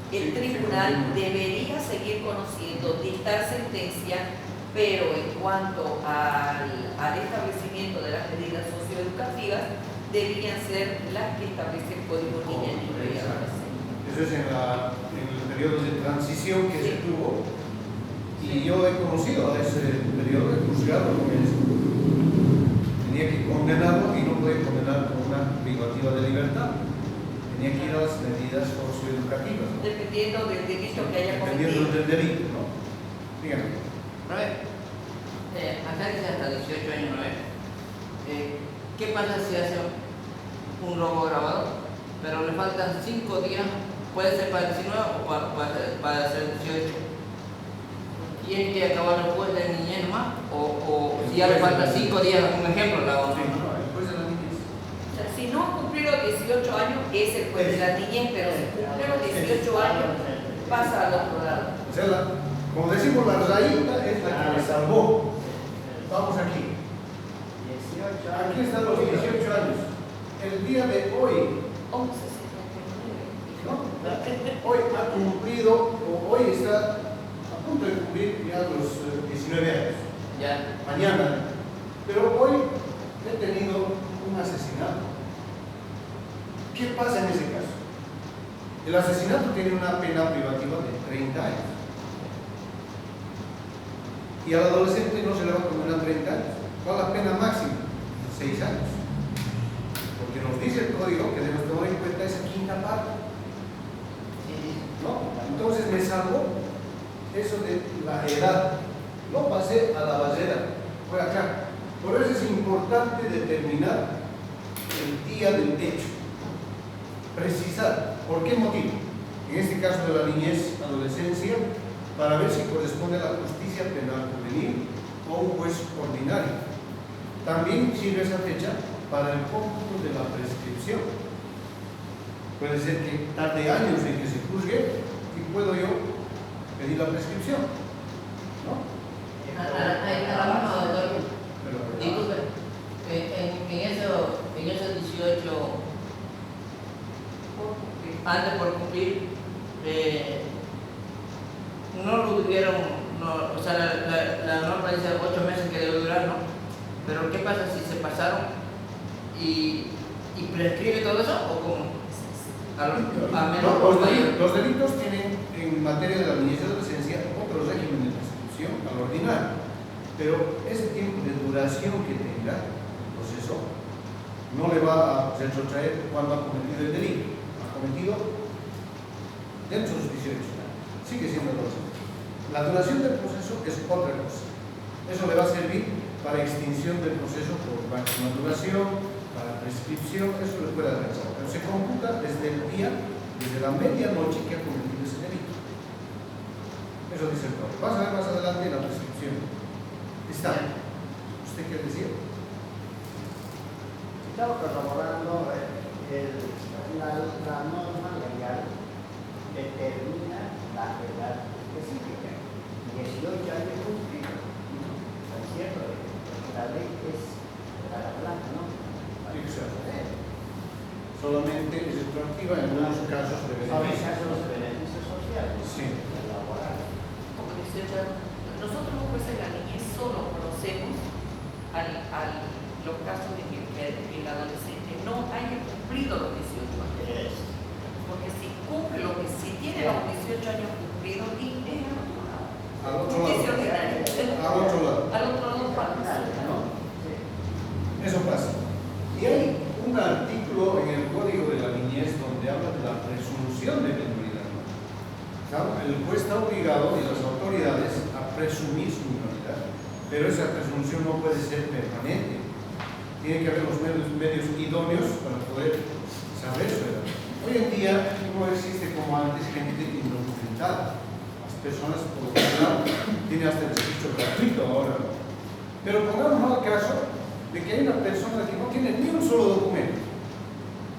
el tribunal debería seguir conociendo, dictar sentencia, pero en cuanto al establecimiento de las medidas socioeducativas, debían ser las que establece el Código Niña, Niño y Adolescente. Eso es en el periodo de transición que se tuvo, y yo he conocido a ese periodo, he juzgado con eso. Tenía que condenarlo y no puede condenar con una privativa de libertad. Tenía que ir a las medidas socioeducativas, ¿no? Dependiendo del delito que haya Dependiendo cometido. del delito, ¿no? Dígame. Acá dice hasta 18 años, ¿no es? ¿Qué pasa si hace un robo grabado, pero le faltan 5 días? Puede ser para el 19 o para hacer el 18. ¿Tiene que acabar el juez de niñez nomás? ¿O si ya le faltan 5 días, un ejemplo, la otra? Después de la niñez. O sea, si no ha cumplido 18 años, es el juez de la niñez, pero si cumplió los 18 años, pasa al otro lado. O sea, como decimos, la rayita es la que me salvó. Vamos aquí. 18 años. Aquí están los 18 años. El día de hoy, 11.79. ¿no? Hoy ha cumplido, o hoy está a punto de cumplir ya los 19 años. Ya. Mañana. Pero hoy he tenido un asesinato. ¿Qué pasa en ese caso? El asesinato tiene una pena privativa de 30 años. Y al adolescente no se le va a condenar 30 años. ¿Cuál es la pena máxima? 6 años. Porque nos dice el código que debemos tomar en cuenta esa quinta parte. ¿No? Entonces me salvo eso de la edad. No pasé a la barrera, fue acá. Por eso es importante determinar el día del hecho. Precisar. ¿Por qué motivo? En este caso de la niñez, adolescencia, para ver si corresponde a la justicia penal juvenil o un juez ordinario. También sirve esa fecha para el cómputo de la prescripción. Puede ser que tarde años en que se juzgue y puedo yo pedir la prescripción, ¿no? Doctor, Pero, disculpe, en esos 18 antes por cumplir, no lo tuvieron, o sea, la norma dice 8 meses que debe durar, ¿no? Pero ¿qué pasa si se pasaron y prescribe todo eso o cómo? A menos los delitos tienen en materia de la niñez y adolescencia otro régimen de prescripción al ordinario, pero ese tiempo de duración que tenga el proceso no le va a retrotraer cuando ha cometido el delito. Ha cometido dentro de sus 18 años, sigue siendo adolescente. La duración del proceso es otra cosa. Eso le va a servir para extinción del proceso por máxima duración, para prescripción, eso le puede avanzar. Pero se computa desde el día, desde la medianoche que ha cometido ese delito. Eso dice el código. Vas a ver más adelante la prescripción. Está. ¿Usted qué decía? Estaba corroborando la norma legal determina la edad específica. 18 años cumplidos. ¿No es cierto? La ley es para blanca, ¿no? Exacto. Solamente es retroactiva en algunos casos de Son beneficio. casos de beneficios sociales. Sí. Laborales. Como 18 años. Nosotros los jueces de la niñez solo conocemos los casos de que el adolescente no haya cumplido los 18 años. Porque si tiene los 18 años cumplidos, y es Al otro justicia lado. ordinaria. Al otro lado. Al otro lado para ¿No? Eso pasa. Y hay un artículo en el Código de la Niñez donde habla de la presunción de minoridad. El juez está obligado y las autoridades a presumir su minoridad, pero esa presunción no puede ser permanente. Tiene que haber los medios idóneos para poder saber su edad. Hoy en día no existe como antes gente indocumentada. Las personas, por lo general, tienen hasta el registro gratuito ahora. Pero pongamos al caso de que hay una persona que no tiene ni un solo documento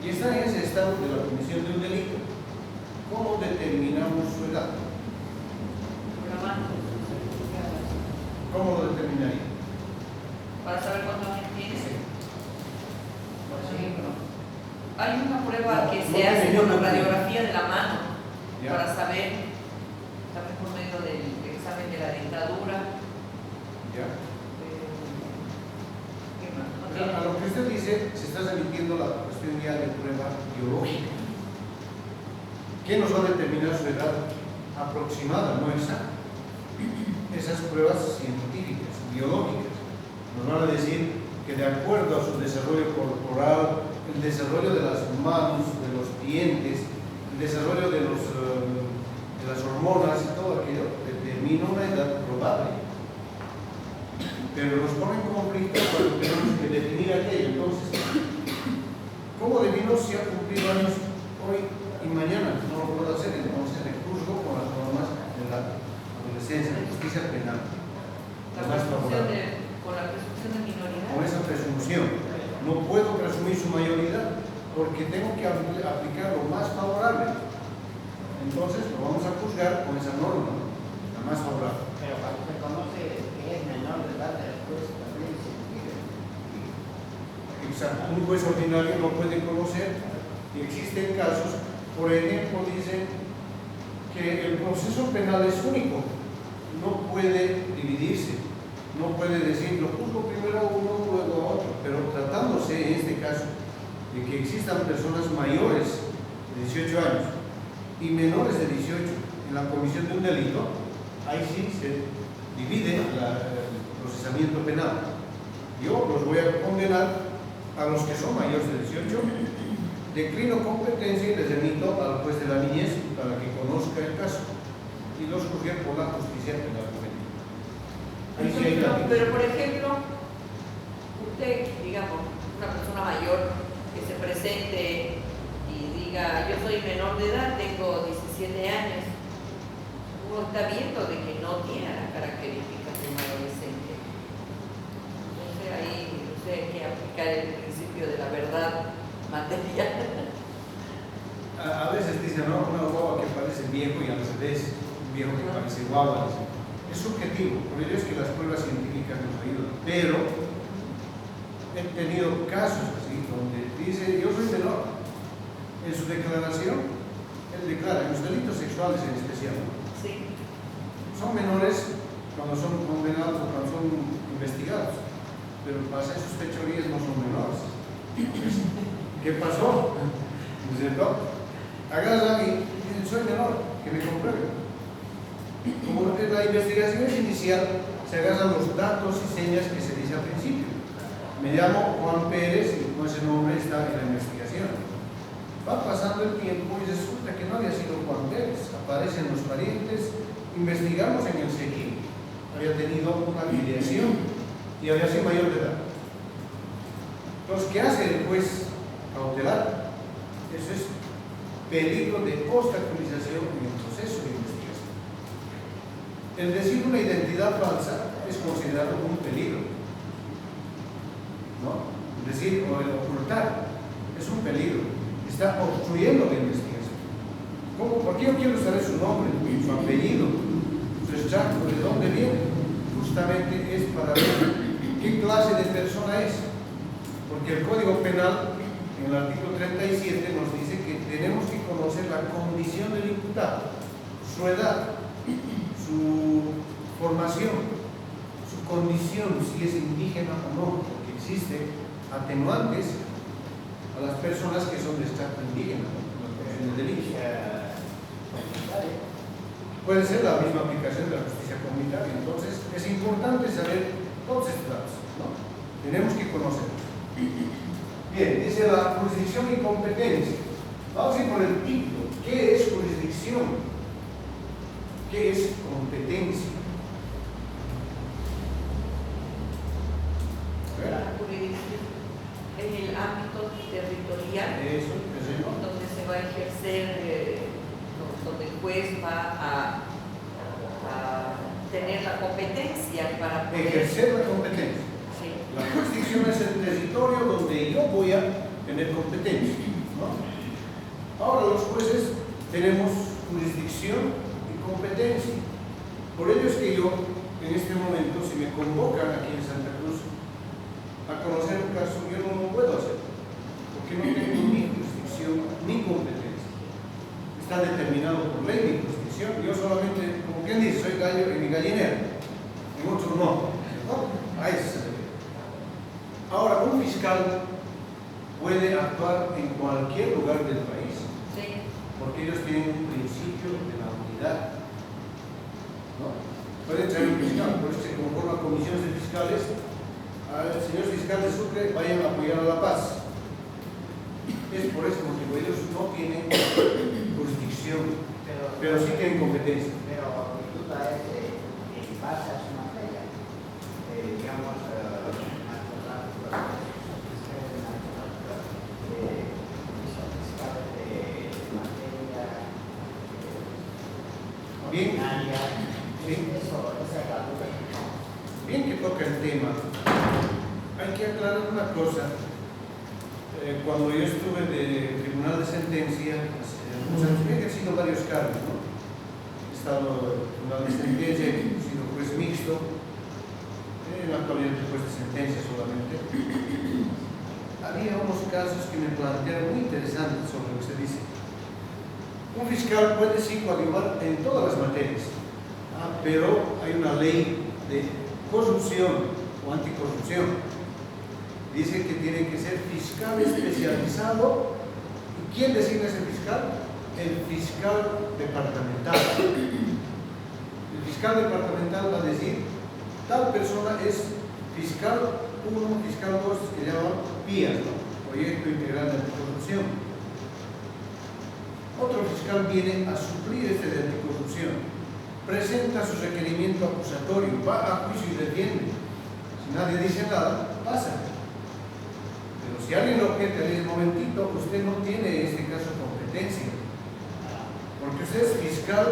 y está en ese estado de la comisión de un delito. ¿Cómo determinamos su edad? ¿Cómo lo determinaría? para saber cuántos años tiene. Sí. Por ejemplo, hay una prueba que No se hace tiene con la ningún radiografía de la mano Ya. para saber, también por medio del examen de la dentadura. ¿Ya? ¿Qué más? No Pero tiene- a lo que usted dice, se está remitiendo la cuestión ya de prueba biológica. ¿Qué nos va a determinar su edad aproximada, no exacta? Esas pruebas científicas, biológicas, nos van a decir que de acuerdo a su desarrollo corporal, el desarrollo de las manos, de los dientes, el desarrollo de las hormonas y todo aquello, determina una edad probable. Pero nos pone en conflicto cuando tenemos que definir aquello. Entonces, ¿cómo defino si ha cumplido años hoy y mañana? No lo puedo hacer, entonces me juzgo con las normas de la adolescencia, de justicia penal. La Lo más presunción favorable. con la presunción de minoridad. Con esa presunción. No puedo presumir su mayoría porque tengo que aplicar lo más favorable. Entonces, lo vamos a juzgar con esa norma, la más favorable. Pero cuando se conoce que es menor de edad, después también se impide. Exacto. Un juez ordinario no puede conocer. Existen casos, por ejemplo, dicen que el proceso penal es único, no puede dividirse, no puede decir lo juzgo primero a uno, luego a otro, pero tratándose en este caso de que existan personas mayores de 18 años y menores de 18 en la comisión de un delito, ahí sí se divide el procesamiento penal. Yo los voy a condenar a los que son mayores de 18, declino competencia y les remito al juez de la niñez para que conozca el caso y los juzgue por la justicia penal. Ahí sí hay la Pero por ejemplo, usted, digamos, una persona mayor que se presente y diga, yo soy menor de edad, tengo 17 años, uno está viendo de que no tiene las características de un adolescente. Entonces ahí usted hay que aplicar el principio de la verdad material. A veces dicen, no, una guagua que parece viejo y al revés, un viejo que parece guagua. Es subjetivo, por ello es que las pruebas científicas nos ayudan. Pero he tenido casos así, donde dice, yo soy menor. En su declaración, él declara, en los delitos sexuales en especial, Sí. son menores cuando son condenados o cuando son investigados. Pero para esas fechorías no son menores. ¿Qué pasó? Dice, no, agarran y dicen, soy menor, que me comprueben. Como la investigación es inicial, se agarran los datos y señas que se dice al principio. Me llamo Juan Pérez y con ese nombre está en la investigación. Va pasando el tiempo y resulta que no había sido Juan Pérez. Aparecen los parientes, investigamos en el CEGI. Había tenido una filiación y había sido mayor de edad. Entonces, ¿qué hace el juez cautelar? Eso es peligro de obstaculización en el proceso de investigación. El decir una identidad falsa es considerado un peligro, ¿no? Es decir, o el ocultar es un peligro, está obstruyendo la investigación. ¿Cómo? ¿Por qué yo quiero saber su nombre, su apellido, su extracto, de dónde viene? Justamente es para ver qué clase de persona es, porque el Código Penal, en el artículo 37, nos dice que tenemos que conocer la condición del imputado, su edad, su formación, su condición, si es indígena o no, porque existen atenuantes a las personas que son de extracto indígena, en el delito. Puede ser la misma aplicación de la justicia comunitaria. Entonces, es importante saber todos estos datos, ¿no? Tenemos que conocerlos. Bien, dice la jurisdicción y competencia. Vamos a ir por el título. ¿Qué es jurisdicción? ¿Qué es competencia? La jurisdicción en el ámbito territorial Eso, donde se va a ejercer, donde el juez va a tener la competencia para poder ejercer la competencia. Sí. La jurisdicción es el territorio donde yo voy a tener competencia, ¿no? Ahora los jueces tenemos jurisdicción competencia. Por ello es que yo, en este momento, si me convocan aquí en Santa Cruz a conocer un caso, yo no lo puedo hacer, porque no tengo ni jurisdicción ni competencia. Está determinado por ley mi jurisdicción. Yo solamente, como quien dice, soy gallo en mi gallinero, en otro no. Ahí se ve. Ahora, un fiscal puede actuar en cualquier lugar del país, Sí. porque ellos tienen un principio de la unidad, ¿no? Pueden traer un fiscal, por eso se conforman comisiones de fiscales. Señor fiscal de Sucre, vayan a apoyar a la paz. Es por ese motivo, ellos no tienen jurisdicción, pero sí tienen competencia. Pero mi duda es en base a su materia, digamos, Bien, sí. Esa es la duda. bien que toca el tema. Hay que aclarar una cosa. Cuando yo estuve de tribunal de sentencia, he ejercido varios cargos, ¿no? He estado en tribunal de sentencia, he sido juez mixto, en la actualidad soy juez de sentencia solamente. Había unos casos que me plantearon muy interesantes sobre lo que se dice. Un fiscal puede sí coadyuvar en todas las materias, pero hay una ley de corrupción o anticorrupción. Dice que tiene que ser fiscal especializado. ¿Y quién designa ese fiscal? el fiscal departamental. El fiscal departamental va a decir, tal persona es fiscal 1, fiscal 2, que llaman PIAS, ¿no? Proyecto Integral de Anticorrupción. Otro fiscal viene a suplir este de anticorrupción, presenta su requerimiento acusatorio, va a juicio y defiende. Si nadie dice nada, pasa. Pero si alguien lo objeta y dice, momentito, usted no tiene en este caso competencia, porque usted es fiscal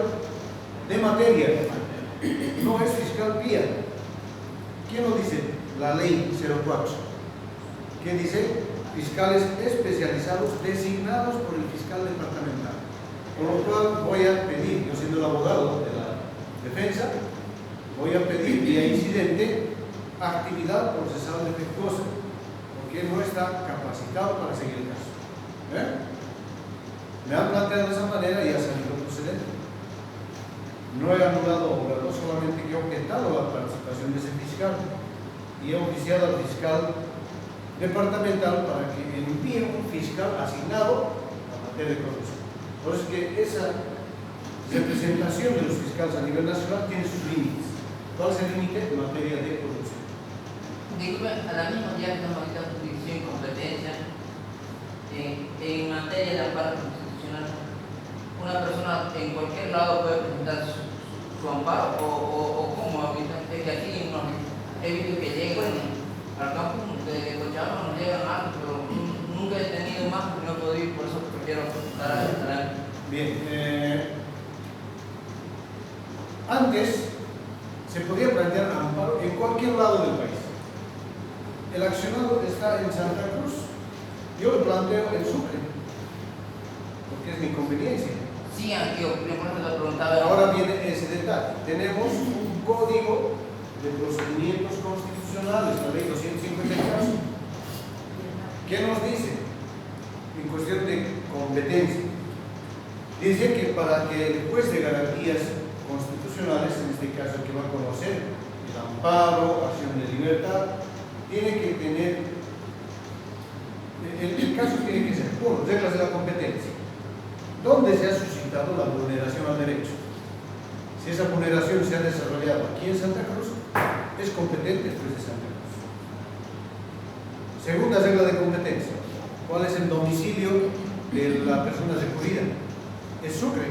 de materia, no es fiscal PIA. ¿Quién lo dice? La ley 04. ¿Qué dice? Fiscales especializados designados por el fiscal departamental. Por lo cual voy a pedir, yo siendo el abogado de la defensa, voy a pedir vía incidente actividad procesal defectuosa, porque no está capacitado para seguir el caso. Me han planteado de esa manera y ha salido procedente. No he anulado obra, no solamente que he objetado la participación de ese fiscal y he oficiado al fiscal departamental para que envíe un fiscal asignado a materia de corrupción. Por eso es que esa representación de los fiscales a nivel nacional tiene sus límites. ¿Cuál es el límite? En materia de corrupción. Disculpe, a la misma ya que estamos ahorita en jurisdicción y competencia, en materia de amparo constitucional, una persona en cualquier lado puede presentar su amparo o cómo ahorita. Es que aquí he visto que llegan al campo de Cochabamba, nos llegan algo, pero nunca he tenido más porque no he podido ir, por eso prefiero estar adelante. Bien, antes se podía plantear amparo en cualquier lado del país. El accionado está en Santa Cruz, yo lo planteo en Sucre, porque es mi conveniencia. Sí, aquí yo por ejemplo le preguntaba. Ahora viene ese detalle. Tenemos un código de procedimientos constitucionales, la ley 254. ¿Qué nos dice? En cuestión de competencia. Dice que para que el juez de garantías constitucionales, en este caso que va a conocer el amparo, acción de libertad, tiene que tener, el caso tiene que ser, uno, reglas de la competencia. ¿Dónde se ha suscitado la vulneración al derecho? Si esa vulneración se ha desarrollado aquí en Santa Cruz, es competente el juez de Santa Cruz. Segunda regla de competencia. ¿Cuál es el domicilio de la persona recurrida? Es Sucre.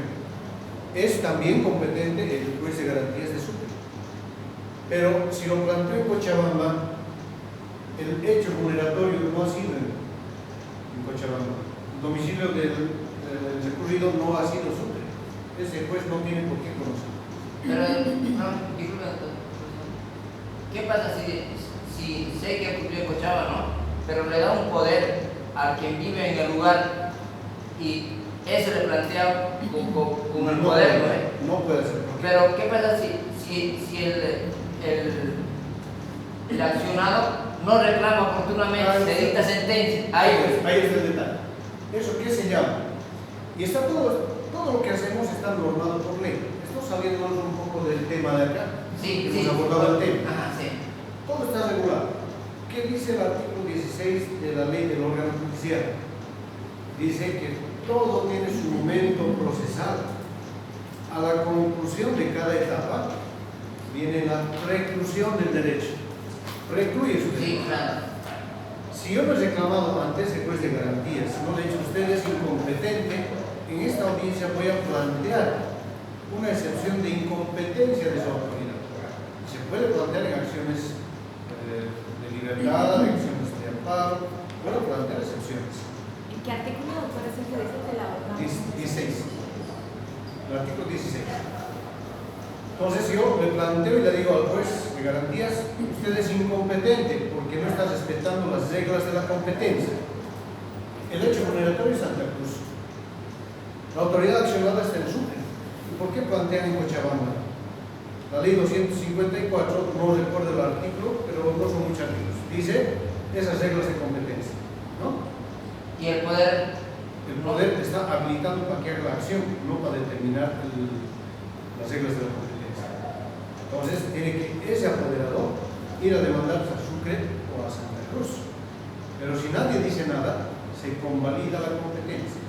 Es también competente el juez de garantías de Sucre. Pero si lo planteó en Cochabamba, el hecho vulneratorio no ha sido en Cochabamba. El domicilio del recurrido no ha sido Sucre. Ese juez no tiene por qué conocer. Pero, disculpe, ¿qué pasa si sé que ocurrió en Cochabamba, ¿no? Pero le da un poder al quien vive en el lugar y eso le plantea con el poder, ¿no? No puede ser. Pero, ¿qué pasa si el accionado no reclama oportunamente, se dicta sentencia? Ahí está el detalle. ¿Eso qué se llama? Y está todo lo que hacemos está normado por ley. Esto saliéndonos un poco del tema de acá. Sí, hemos abordado el tema. Ajá, sí. Todo está regulado. ¿Qué dice el artículo 16 de la ley del órgano judicial? Dice que todo tiene su momento procesal. A la conclusión de cada etapa viene la preclusión del derecho. Precluye su derecho. Sí, claro. Si yo no he reclamado ante ese juez de garantías, no le he dicho usted es incompetente, en esta audiencia voy a plantear una excepción de incompetencia de su autoridad. Se puede plantear en acciones de libertad, en acciones de amparo, puedo plantear excepciones. ¿En qué artículo, doctor, es el que dice que la orden? 16. El artículo 16. Entonces yo le planteo y le digo al juez de garantías, usted es incompetente porque no está respetando las reglas de la competencia. El hecho vulneratorio es Santa Cruz. La autoridad accionada está en Sucre. ¿Y por qué plantean en Cochabamba? La ley 254, no recuerdo el artículo, pero no son muchos artículos. Dice esas reglas de competencia, ¿no? Y el poder. El poder está habilitado para que haga la acción, no para determinar las reglas de la competencia. Entonces, tiene que ese apoderador ir a demandar a Sucre o a Santa Cruz. Pero si nadie dice nada, se convalida la competencia.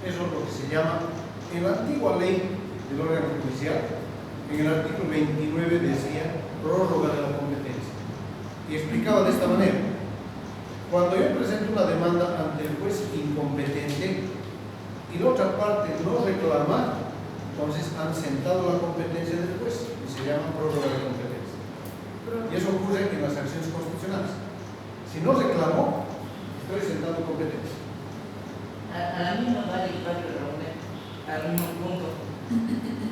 Eso es lo que se llama, en la antigua ley del órgano judicial, en el artículo 29 decía prórroga de la competencia. Y explicaba de esta manera: cuando yo presento una demanda ante el juez incompetente y la otra parte no reclama, entonces han sentado la competencia del juez y se llama prórroga de competencia. Y eso ocurre en las acciones constitucionales. Si no reclamó, estoy sentando competencia. A la misma vale al mismo punto,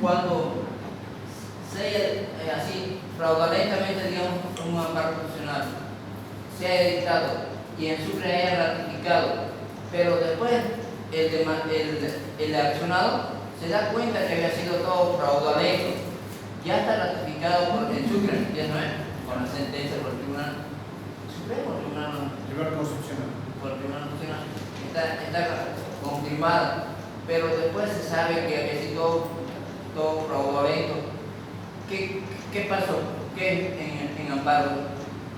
cuando se así fraudulentamente, digamos, un amparo constitucional se haya dictado y en Sucre haya ratificado, pero después el accionado se da cuenta que había sido todo fraudulento, ya está ratificado por el Sucre, ya no es con la sentencia por el Tribunal Supremo, Tribunal Constitucional. por el Tribunal Constitucional, está confirmada, pero después se sabe que había sido todo fraudulento. ¿Qué pasó? ¿Qué en amparo?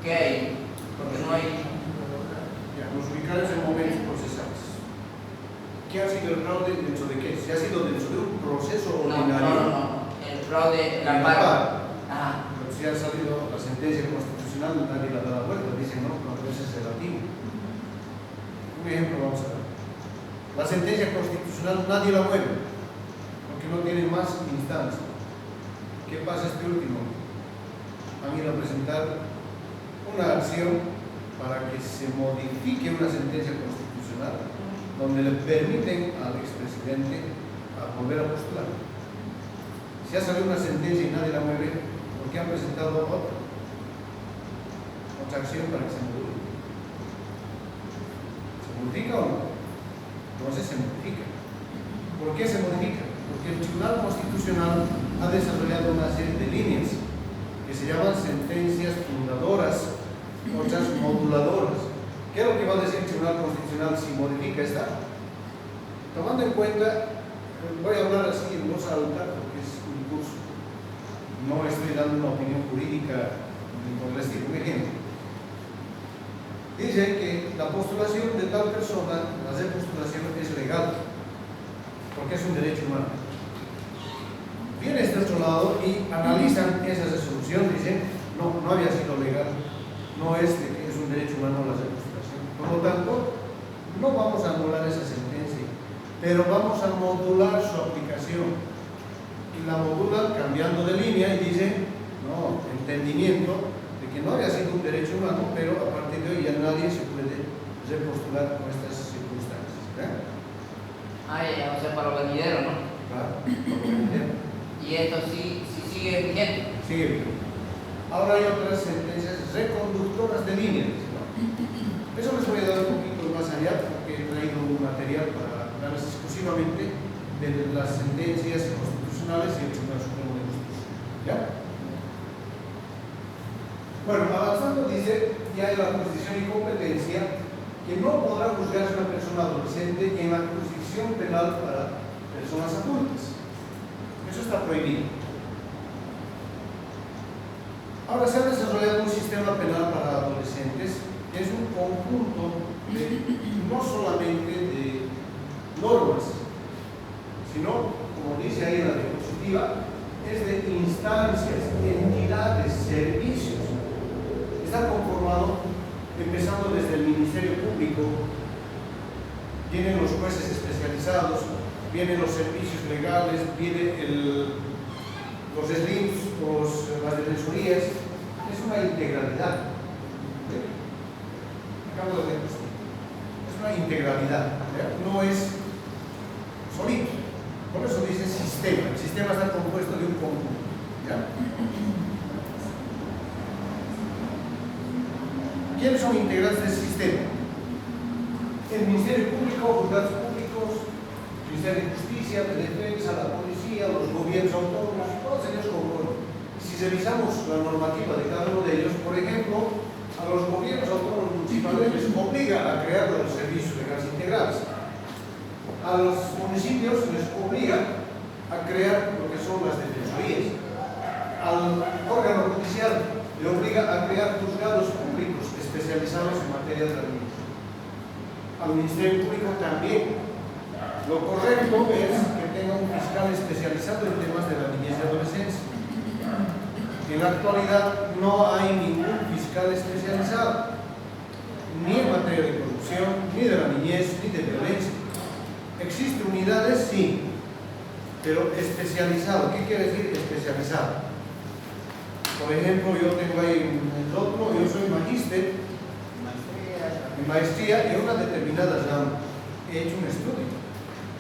¿Qué hay? Porque no hay. Ya, nos ubicamos en momentos procesales. ¿Qué ha sido el fraude dentro de qué? ¿Se ha sido dentro de un proceso ordinario? No. El fraude, el amparo. Ajá. Pero si ha salido la sentencia constitucional, nadie la da la vuelta. Dicen, no, cuando es relativo. Un ejemplo vamos a ver. La sentencia constitucional nadie la mueve, porque no tiene más instancia. ¿Qué pasa este último? Han ido a presentar una acción para que se modifique una sentencia constitucional donde le permiten al expresidente a volver a postular. Si ha salido una sentencia y nadie la mueve, ¿por qué han presentado otra acción para que se modifique? ¿Se modifica o no? Entonces se modifica. ¿Por qué se modifica? Porque el Tribunal Constitucional ha desarrollado una serie de líneas que se llaman sentencias fundadoras, otras moduladoras. ¿Qué es lo que va a decir el Tribunal Constitucional si modifica esta? Tomando en cuenta, voy a hablar así en voz alta porque es un curso, no estoy dando una opinión jurídica ni por el estilo. Un ejemplo: dice que la postulación de tal persona, la postulación es legal porque es un derecho humano. Viene este otro lado y analizan esa resolución, dicen, no había sido legal, no es un derecho humano la postulación. Por lo tanto, no vamos a anular esa sentencia, pero vamos a modular su aplicación. Y la modulan cambiando de línea y dicen, no, entendimiento de que no había sido un derecho humano, pero a partir de hoy ya nadie se puede repostular con estas circunstancias. O sea, para los venideros, ¿no? Claro, para los venideros. Y esto sí sigue vigente. Sigue vigente. Ahora hay otras sentencias reconductoras de líneas, ¿no? Eso les voy a dar un poquito más allá porque he traído un material para hablar exclusivamente de las sentencias constitucionales y el Tribunal Supremo de Justicia. ¿Ya? Bueno, avanzando, dice ya en la jurisdicción y competencia que no podrá juzgarse una persona adolescente en la jurisdicción penal para personas adultas. Eso está prohibido. Ahora se ha desarrollado un sistema penal para adolescentes que es un conjunto no solamente de normas, sino, como dice ahí en la diapositiva, es de instancias, entidades, servicios. Está conformado empezando desde el Ministerio Público, vienen los jueces especializados, vienen los servicios legales, vienen los SLIMs, las defensorías. Es una integralidad. Acabo de decir, es una integralidad, no es solito. Por eso dice sistema. El sistema está compuesto de un conjunto. ¿Ya? ¿Quiénes son integrantes del sistema? El Ministerio Público, juzgados públicos, Ministerio de Justicia, de Defensa, la Policía, los gobiernos autónomos, todos ellos conforman. Si revisamos la normativa de cada uno de ellos, por ejemplo, a los gobiernos autónomos municipales les obliga a crear los servicios legales integrales. A los municipios les obliga a crear lo que son las defensorías. Al órgano judicial le obliga a crear juzgados públicos especializados en materia de administración. Al Ministerio Público también Lo correcto es que tenga un fiscal especializado en temas de la niñez y adolescencia. En la actualidad no hay ningún fiscal especializado, ni en materia de corrupción, ni de la niñez, ni de violencia. ¿Existen unidades? Sí, pero especializado. ¿Qué quiere decir especializado? Por ejemplo, yo tengo ahí el otro, yo soy magíster en maestría y en una determinada rama he hecho un estudio.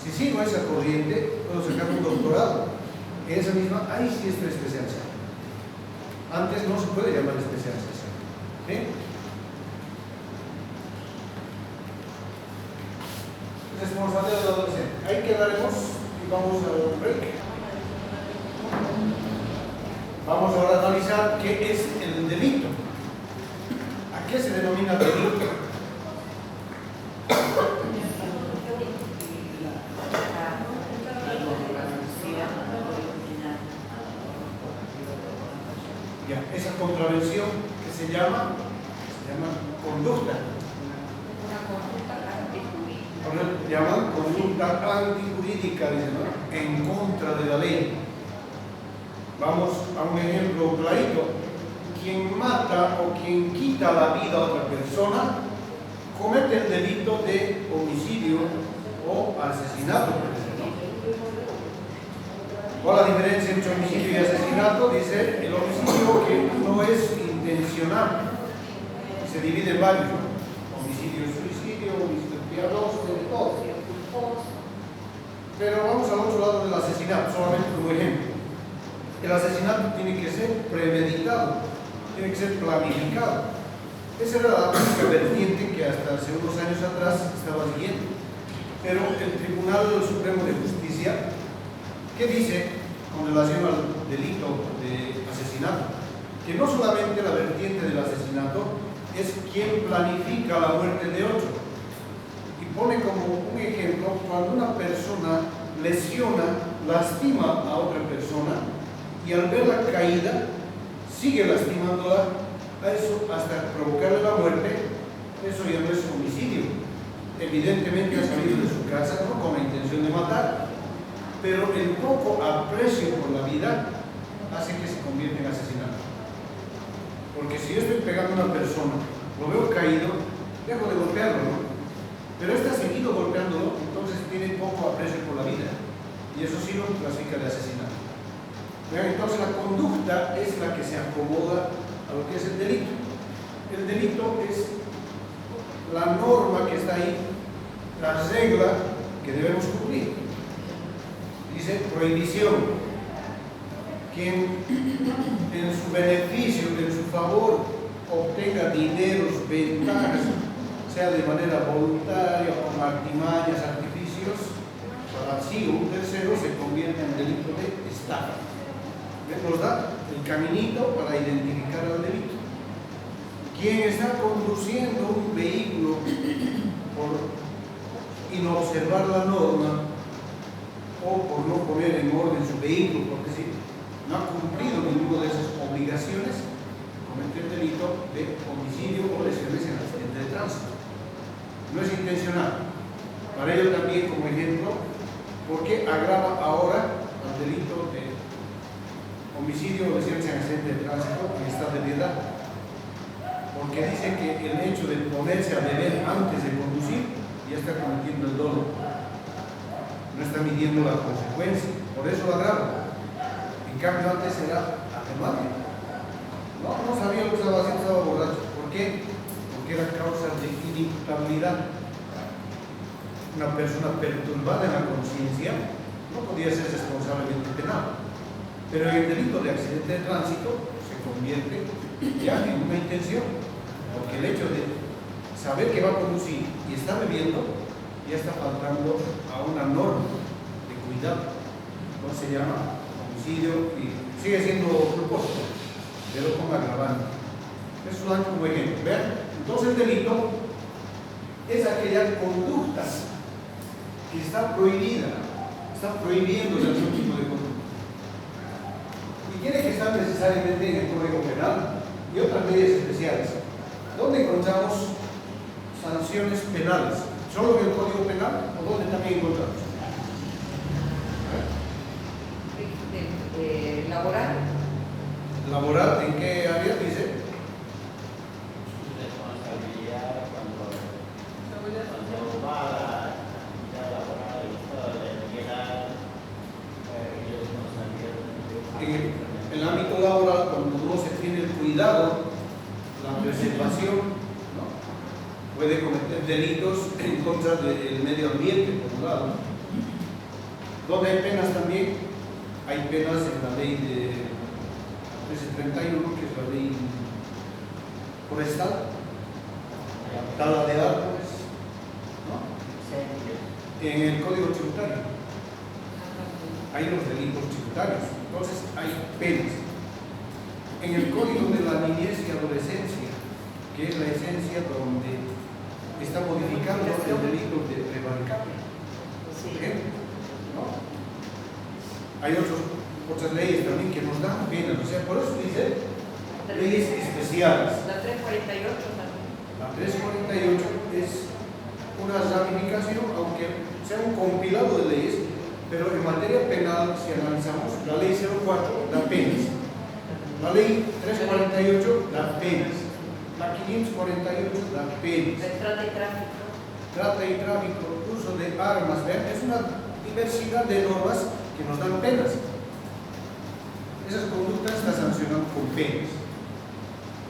Si sigo esa corriente, puedo sacar un doctorado. En esa misma, ahí sí estoy especializado. Antes no se puede llamar especialización. ¿Sí? Responsabilidad del adolescente. Ahí quedaremos y vamos a un break. Vamos ahora a analizar qué es el delito. ¿A qué se denomina delito? Ya, esa contravención que se llama conducta. Llaman conducta antijurídica, dicen, ¿no? En contra de la ley. Vamos a un ejemplo clarito. Quien mata o quien quita la vida a otra persona comete el delito de homicidio o asesinato. ¿Cuál es la diferencia entre homicidio y asesinato? Dice el homicidio que no es intencional. Se divide en varios, ¿no? Homicidio, suicidio, homicidio piadoso, de todo. Pero vamos al otro lado del asesinato, solamente como ejemplo. El asesinato tiene que ser premeditado, tiene que ser planificado. Esa era la única vertiente que hasta hace unos años atrás estaba siguiendo. Pero el Tribunal Supremo de Justicia, ¿qué dice con relación al delito de asesinato? Que no solamente la vertiente del asesinato es quien planifica la muerte de otro. Y pone como un ejemplo cuando una persona lesiona, lastima a otra persona y al verla caída sigue lastimándola, a eso hasta provocarle la muerte. Eso ya no es homicidio. Evidentemente ha salido de su casa no con la intención de matar, pero el poco aprecio por la vida hace que se convierta en asesinato. Porque si yo estoy pegando a una persona, lo veo caído, dejo de golpearlo, ¿no? Pero está seguido golpeándolo, entonces tiene poco aprecio por la vida, y eso sí lo clasifica de asesinato. Vean, entonces la conducta es la que se acomoda a lo que es el delito. El delito es la norma que está ahí, la regla que debemos cumplir. Dice prohibición. Quien en su beneficio, en su favor, obtenga dineros, ventajas, sea de manera voluntaria o con artimañas, artificios, para así un tercero se convierte en delito de estafa. Nos da el caminito para identificar al delito. Quien está conduciendo un vehículo por inobservar la norma o por no poner en orden su vehículo, porque si no ha cumplido ninguna de esas obligaciones, comete el delito de homicidio o lesiones en accidente de tránsito. No es intencional. Para ello también como ejemplo, porque agrava ahora al delito de homicidio o lesiones en accidente de tránsito en estado de ebriedad. Porque dice que el hecho de ponerse a beber antes de conducir ya está cometiendo el dolo. No está midiendo la consecuencia, por eso lo agrava. En cambio antes era atenuante. No sabía lo que estaba haciendo, estaba borracho. ¿Por qué? Porque era causa de inimputabilidad. Una persona perturbada en la conciencia no podía ser responsablemente penal. Pero en el delito de accidente de tránsito se convierte ya en una intención, porque el hecho de saber que va a conducir y está bebiendo ya está faltando a una norma de cuidado. No se llama homicidio y sigue siendo culposo, pero con agravante. Eso lo dan como ejemplo. ¿Vean? Entonces el delito es aquella conducta que está prohibida, está prohibiendo algún tipo de conducta. Y tiene que estar necesariamente en el Código Penal y otras leyes especiales. ¿Dónde encontramos sanciones penales? ¿Solo en el Código Penal o dónde también encontramos? Laboral. ¿Laboral en qué área dice? Responsabilidad cuando Seguridad va a la actividad laboral y todo, legalidad, responsabilidad. En el ámbito laboral, cuando no se tiene el cuidado, la preservación, ¿no? Puede cometer delitos en contra del medio ambiente, por un lado. Donde hay penas también, hay penas en la ley de 1331, que es la ley forestal, tala de árboles, ¿no? En el Código Tributario hay los delitos tributarios, entonces hay penas. En el Código de la Niñez y Adolescencia, que es la esencia donde está modificando el delito de prevaricato, por ejemplo, ¿no? Hay otras leyes también que nos dan penas, o sea, por eso dice leyes especiales. La 348 también. La 348 es una ramificación, aunque sea un compilado de leyes, pero en materia penal, si analizamos, la ley 04 da penas, la ley 348 da penas, la 548 da penas. De trata y tráfico. Trata y tráfico, uso de armas, ¿ven? Es una diversidad de normas que nos dan penas. Esas conductas están sancionadas con penas.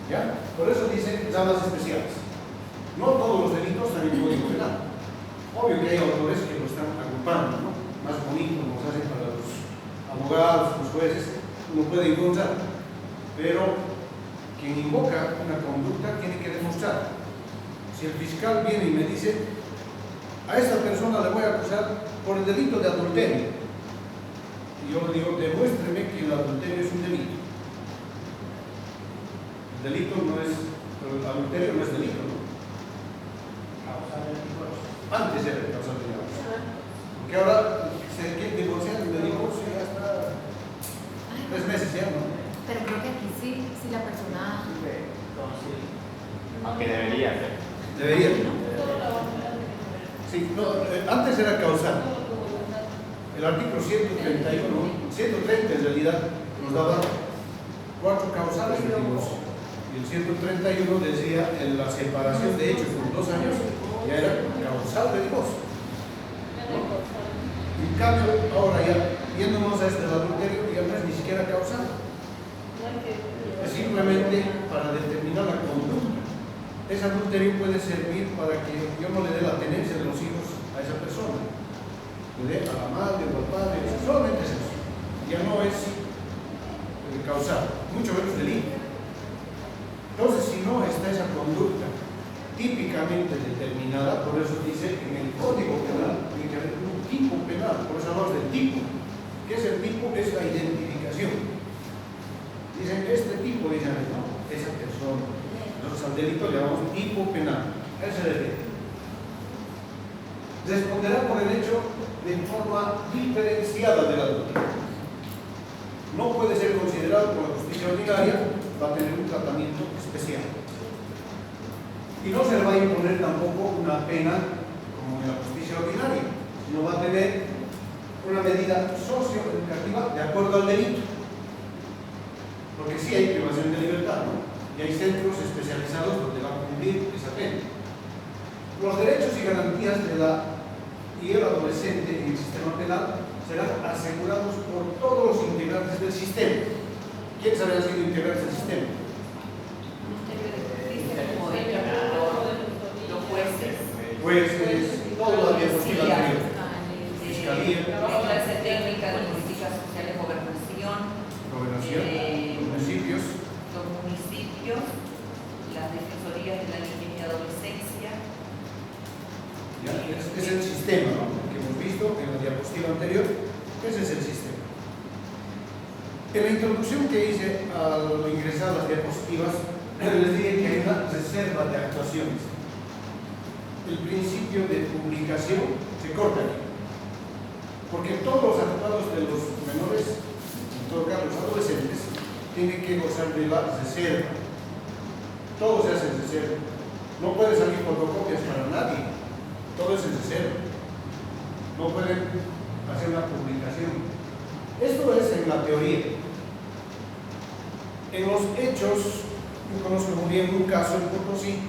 ¿Ya? Por eso dicen llamas especiales. No todos los delitos están en el Código Penal. Obvio que hay autores que lo están agrupando, ¿no? Más bonito, como se hacen para los abogados, los jueces, uno puede encontrar. Pero quien invoca una conducta tiene que demostrar. Si el fiscal viene y me dice, a esta persona le voy a acusar por el delito de adulterio, y yo le digo, demuéstreme que el adulterio es un delito. El delito no es, pero el adulterio no es delito, ¿no? Causa del divorcio. Antes era de causa de divorcio. Porque ahora se quiere divorciar de divorcio y ya está 3 meses ya, ¿no? Pero creo que aquí sí, si la persona... Aunque debería ser. Debería. Sí, no, antes era causal. El artículo 131, 130 en realidad, nos daba 4 causales de divorcio. Y el 131 decía en la separación de hechos por 2 años ya era causal de divorcio. ¿No? En cambio, ahora ya, viéndonos a este adulterio, ya no es ni siquiera causal. Es simplemente para determinar la conducta. Ese adulterio puede servir para que yo no le dé la tenencia de los hijos a esa persona. Le dé a la madre o al padre, solamente es eso. Ya no es causal, mucho menos delito. Entonces, si no está esa conducta típicamente determinada, por eso dice en el Código Penal tiene que haber un tipo penal, por eso hablamos del tipo. ¿Qué es el tipo? Es la identificación. Dicen, este tipo, dicen, no, esa persona. Nosotros al delito le llamamos tipo penal. Ese es el delito. Responderá por el hecho de forma diferenciada del adulterio. No puede ser considerado por la justicia ordinaria, va a tener un tratamiento especial. Y no se le va a imponer tampoco una pena como en la justicia ordinaria, sino va a tener una medida socioeducativa de acuerdo al delito. Porque sí hay privación de libertad, ¿no? Y hay centros especializados donde va a cumplir esa pena. Los derechos y garantías de el adolescente en el sistema penal serán asegurados por todos los integrantes del sistema. ¿Quiénes habrán sido integrantes del sistema? Como ella, los jueces. Jueces, todo la diapositiva anterior. Fiscalía. Clase técnica de políticas sociales, gobernación. Gobernación, municipios. Los municipios, las defensorías de la niñez y adolescencia. ¿Ya? Es el sistema, ¿no? Que hemos visto en la diapositiva anterior. Ese es el sistema. En la introducción que hice al ingresar las diapositivas, les dije que hay una reserva de actuaciones. El principio de publicación se corta aquí. Porque todos los actuados de los menores, en todo caso los adolescentes, tienen que gozar de la reserva. Todo se hace en reserva. No puede salir fotocopias para nadie. todo es desde cero. No pueden hacer una publicación. Esto es en la teoría. En los hechos, yo conozco muy bien un caso en Potosí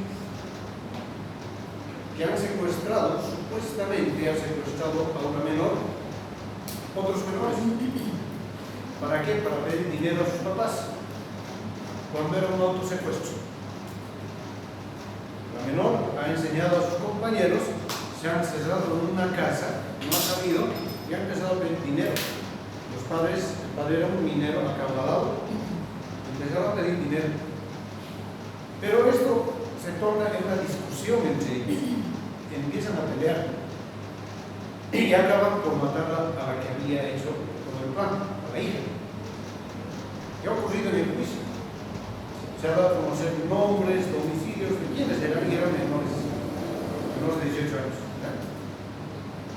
que han secuestrado, supuestamente han secuestrado a una menor, otros menores. ¿Para qué? Para pedir dinero a sus papás, cuando era un autosecuestro. La menor ha enseñado a sus compañeros, se han encerrado en una casa, no ha sabido, y ha empezado a pedir dinero. Los padres, el padre era un minero acaudalado, empezaron a pedir dinero. Pero esto se torna en una discusión entre ellos, empiezan a pelear y acaban por matar a la que había hecho todo el plan, a la hija. ¿Qué ha ocurrido en el juicio? Se ha dado a conocer nombres, domicilios de quienes eran y eran menores de 18 años.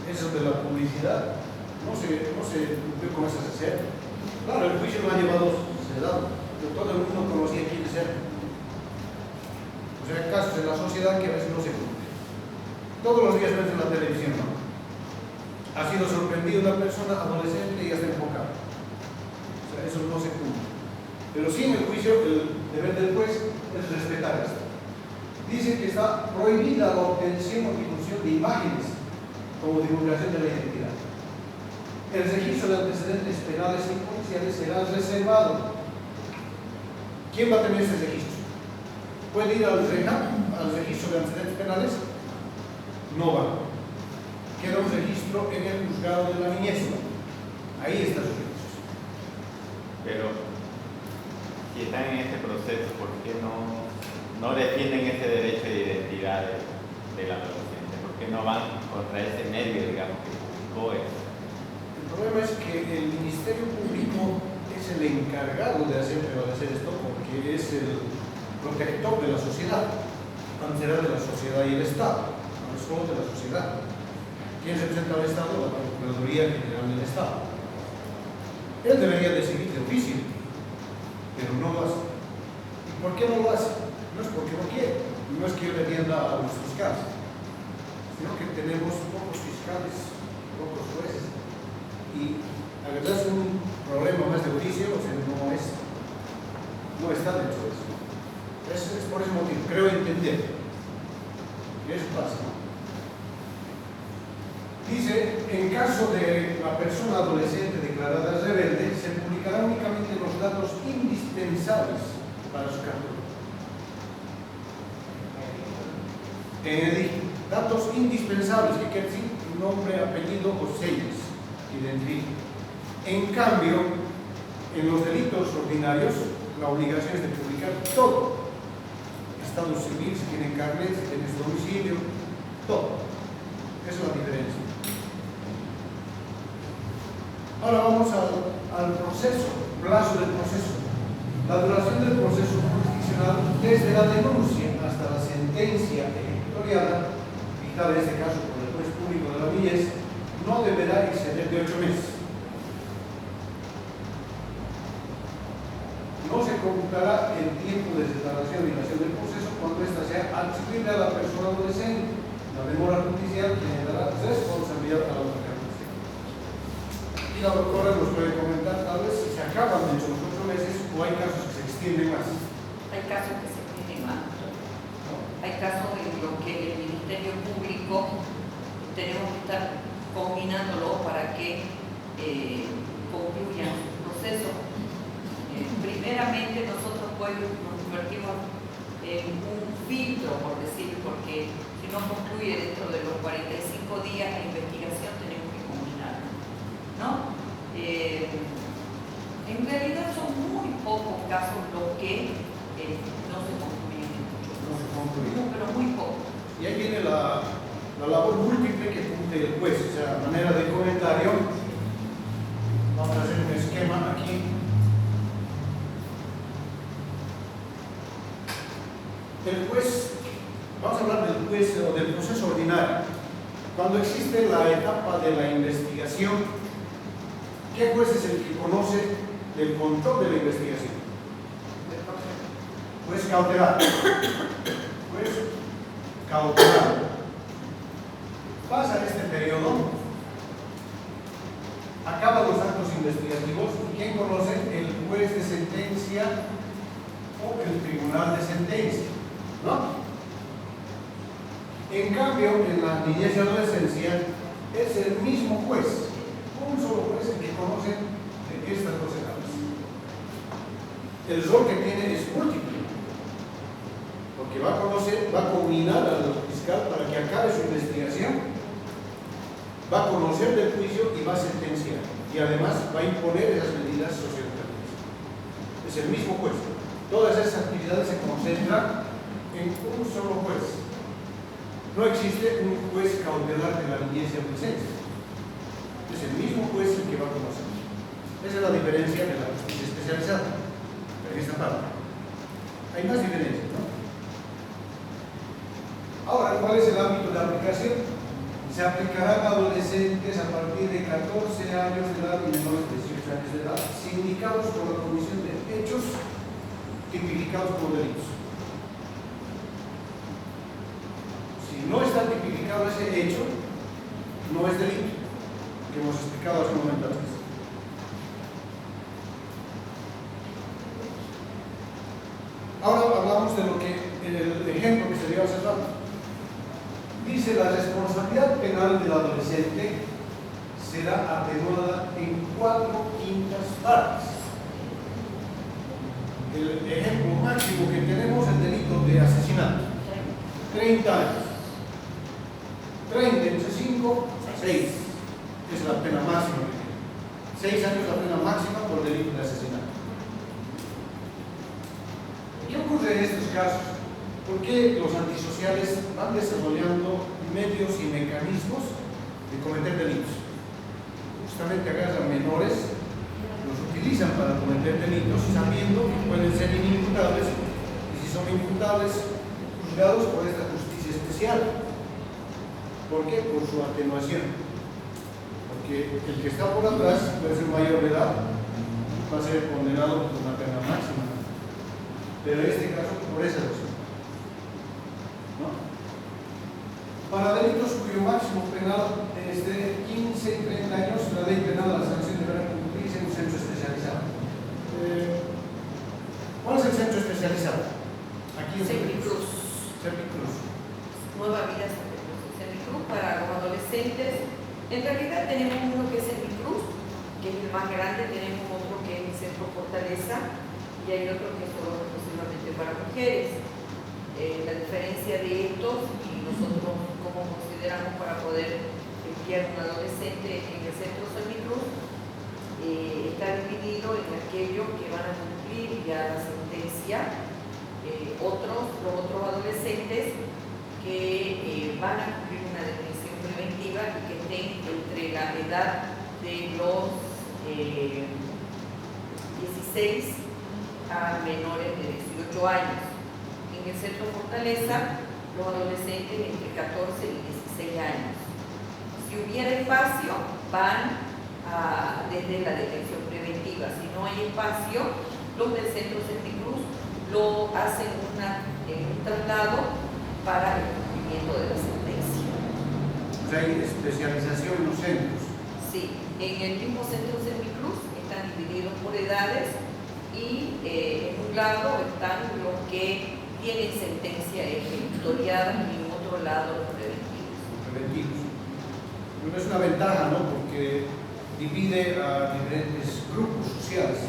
Eso de la publicidad no se cumplió con esa necesidad. Claro, el juicio lo ha llevado sedado, pero todo el mundo conocía quiénes eran. O sea, casos en la sociedad que a veces no se cumplen. Todos los días ves en la televisión, ¿no? Ha sido sorprendido una persona adolescente y ya está enfocado. O sea, eso no se cumple. Pero sí en el juicio, el deber del juez es respetar esto. Dice que está prohibida la obtención o difusión de imágenes como divulgación de la identidad. El registro de antecedentes penales y policiales será reservado. ¿Quién va a tener ese registro? ¿Puede ir al RENAP, al registro de antecedentes penales? No va. Queda un registro en el juzgado de la niñez. Ahí está su registro. Pero si están en este proceso, ¿por qué no defienden ese derecho de identidad del adolescente? ¿Por qué no van contra ese medio, digamos, que publicó eso? El problema es que el Ministerio Público es el encargado de hacer prevalecer esto porque es el protector de la sociedad, antes era de la sociedad y el Estado. Solo de la sociedad. ¿Quién representa al Estado? La Procuraduría General del Estado. Él debería decidir de oficio, pero no lo hace. ¿Y por qué no lo hace? No es porque no quiere, no es que yo defienda a los fiscales, sino que tenemos pocos fiscales, pocos jueces, y la verdad es un problema más de oficio, o sea, no está dentro de eso. Es por ese motivo, creo entender. ¿Qué eso pasa? Dice, en caso de la persona adolescente declarada rebelde, se publicarán únicamente los datos indispensables para su captura. En el datos indispensables, que quiere decir nombre, apellido o señas que identifican. En cambio, en los delitos ordinarios, la obligación es de publicar todo. Estado civil, si tienen carnet, si tienen domicilio, todo. Esa es la diferencia. Ahora vamos al proceso, plazo del proceso. La duración del proceso jurisdiccional desde la denuncia hasta la sentencia ejecutoriada, dictada en este caso por el juez público de la niñez, no deberá exceder de 8 meses. No se computará el tiempo de declaración y dilación del proceso cuando ésta sea atribuible a la persona adolescente. La demora judicial generará responsabilidad a la autoridad judicial. Y la doctora nos puede comentar tal vez si se acaban dentro de los 8 meses o hay casos que se extienden más. Hay casos que se extienden más. Hay casos en los que el Ministerio Público tenemos que estar combinándolo para que concluya su proceso. Primeramente nosotros pues nos convertimos en un filtro, por decir, porque si no concluye dentro de los 45 días la investigación tenemos que combinarla, ¿no? En realidad son muy pocos casos los que no se concluyen en muchos. No se concluyen. Pero muy pocos. Y ahí viene la labor múltiple que cumple el juez, o sea, a manera de comentario. Vamos a hacer un esquema aquí. El juez, vamos a hablar del juez o del proceso ordinario. Cuando existe la etapa de la investigación, ¿qué juez es el que conoce el control de la investigación? Juez cautelar. Juez cautelar. investigativos, ¿quién conoce? El juez de sentencia o el tribunal de sentencia, ¿no? En cambio, en la niñez y adolescencia es el mismo juez, un solo juez el que conoce estas dos etapas. El rol que tiene es múltiple, porque va a combinar al fiscal para que acabe su investigación, va a conocer del juicio y va a sentenciar, y además va a imponer esas medidas socioeducativas. Es el mismo juez. Todas esas actividades se concentran en un solo juez. No existe un juez cautelar de la niñez y adolescencia. Es el mismo juez el que va a conocer. Esa es la diferencia de la justicia especializada en esta parte. Hay más diferencias, ¿no? Ahora, ¿cuál es el ámbito de aplicación? Se aplicará a adolescentes a partir de 14 años de edad y menores de 18 años de edad, sindicados por la comisión de hechos tipificados como delitos. Si no está tipificado ese hecho, no es delito, que hemos explicado hace un momento antes. Ahora hablamos de lo que el ejemplo que se dio hace rato. Dice: la responsabilidad penal del adolescente será atenuada en 4/5 partes. El ejemplo máximo que tenemos es el delito de asesinato. 30 años. 30 entre 5, 6. Es la pena máxima que tiene. 6 años la pena máxima por delito de asesinato. ¿Qué ocurre en estos casos? ¿Por qué los antisociales van desarrollando medios y mecanismos de cometer delitos? Justamente agarran menores, los utilizan para cometer delitos sabiendo que pueden ser inimputables, y si son imputables, juzgados por esta justicia especial. ¿Por qué? Por su atenuación. Porque el que está por atrás puede ser mayor de edad, va a ser condenado por una pena máxima. Pero en este caso, por esa razón, ¿no? Para delitos cuyo máximo penal es de 15 y 30 años, la ley penal, la sanción deberá cumplirse en un centro especializado. ¿Cuál es el centro especializado? Aquí en Servicruz. Servicruz. Nueva Vida Servicruz para los adolescentes. En realidad tenemos uno que es Servicruz, que es el más grande, tenemos otro que es el Centro Fortaleza, y hay otro que es solo exclusivamente para mujeres. La diferencia de estos, y nosotros como consideramos para poder enviar un adolescente en el Centro Servicruz, está dividido en aquellos que van a cumplir ya la sentencia, los otros adolescentes que van a cumplir una detención preventiva y que estén entre la edad de los 16 a menores de 18 años. En el Centro Fortaleza, los adolescentes entre 14 y 16 años. Si hubiera espacio, van desde la detención preventiva. Si no hay espacio, los del Centro Servicruz lo hacen un traslado para el cumplimiento de la sentencia. O sea, hay especialización en los centros. Sí, en el mismo Centro Servicruz están divididos por edades, y en un lado están los que tienen sentencia ejecutoriada y en otro lado los preventivos. Bueno, es una ventaja, ¿no? Porque divide a diferentes grupos sociales.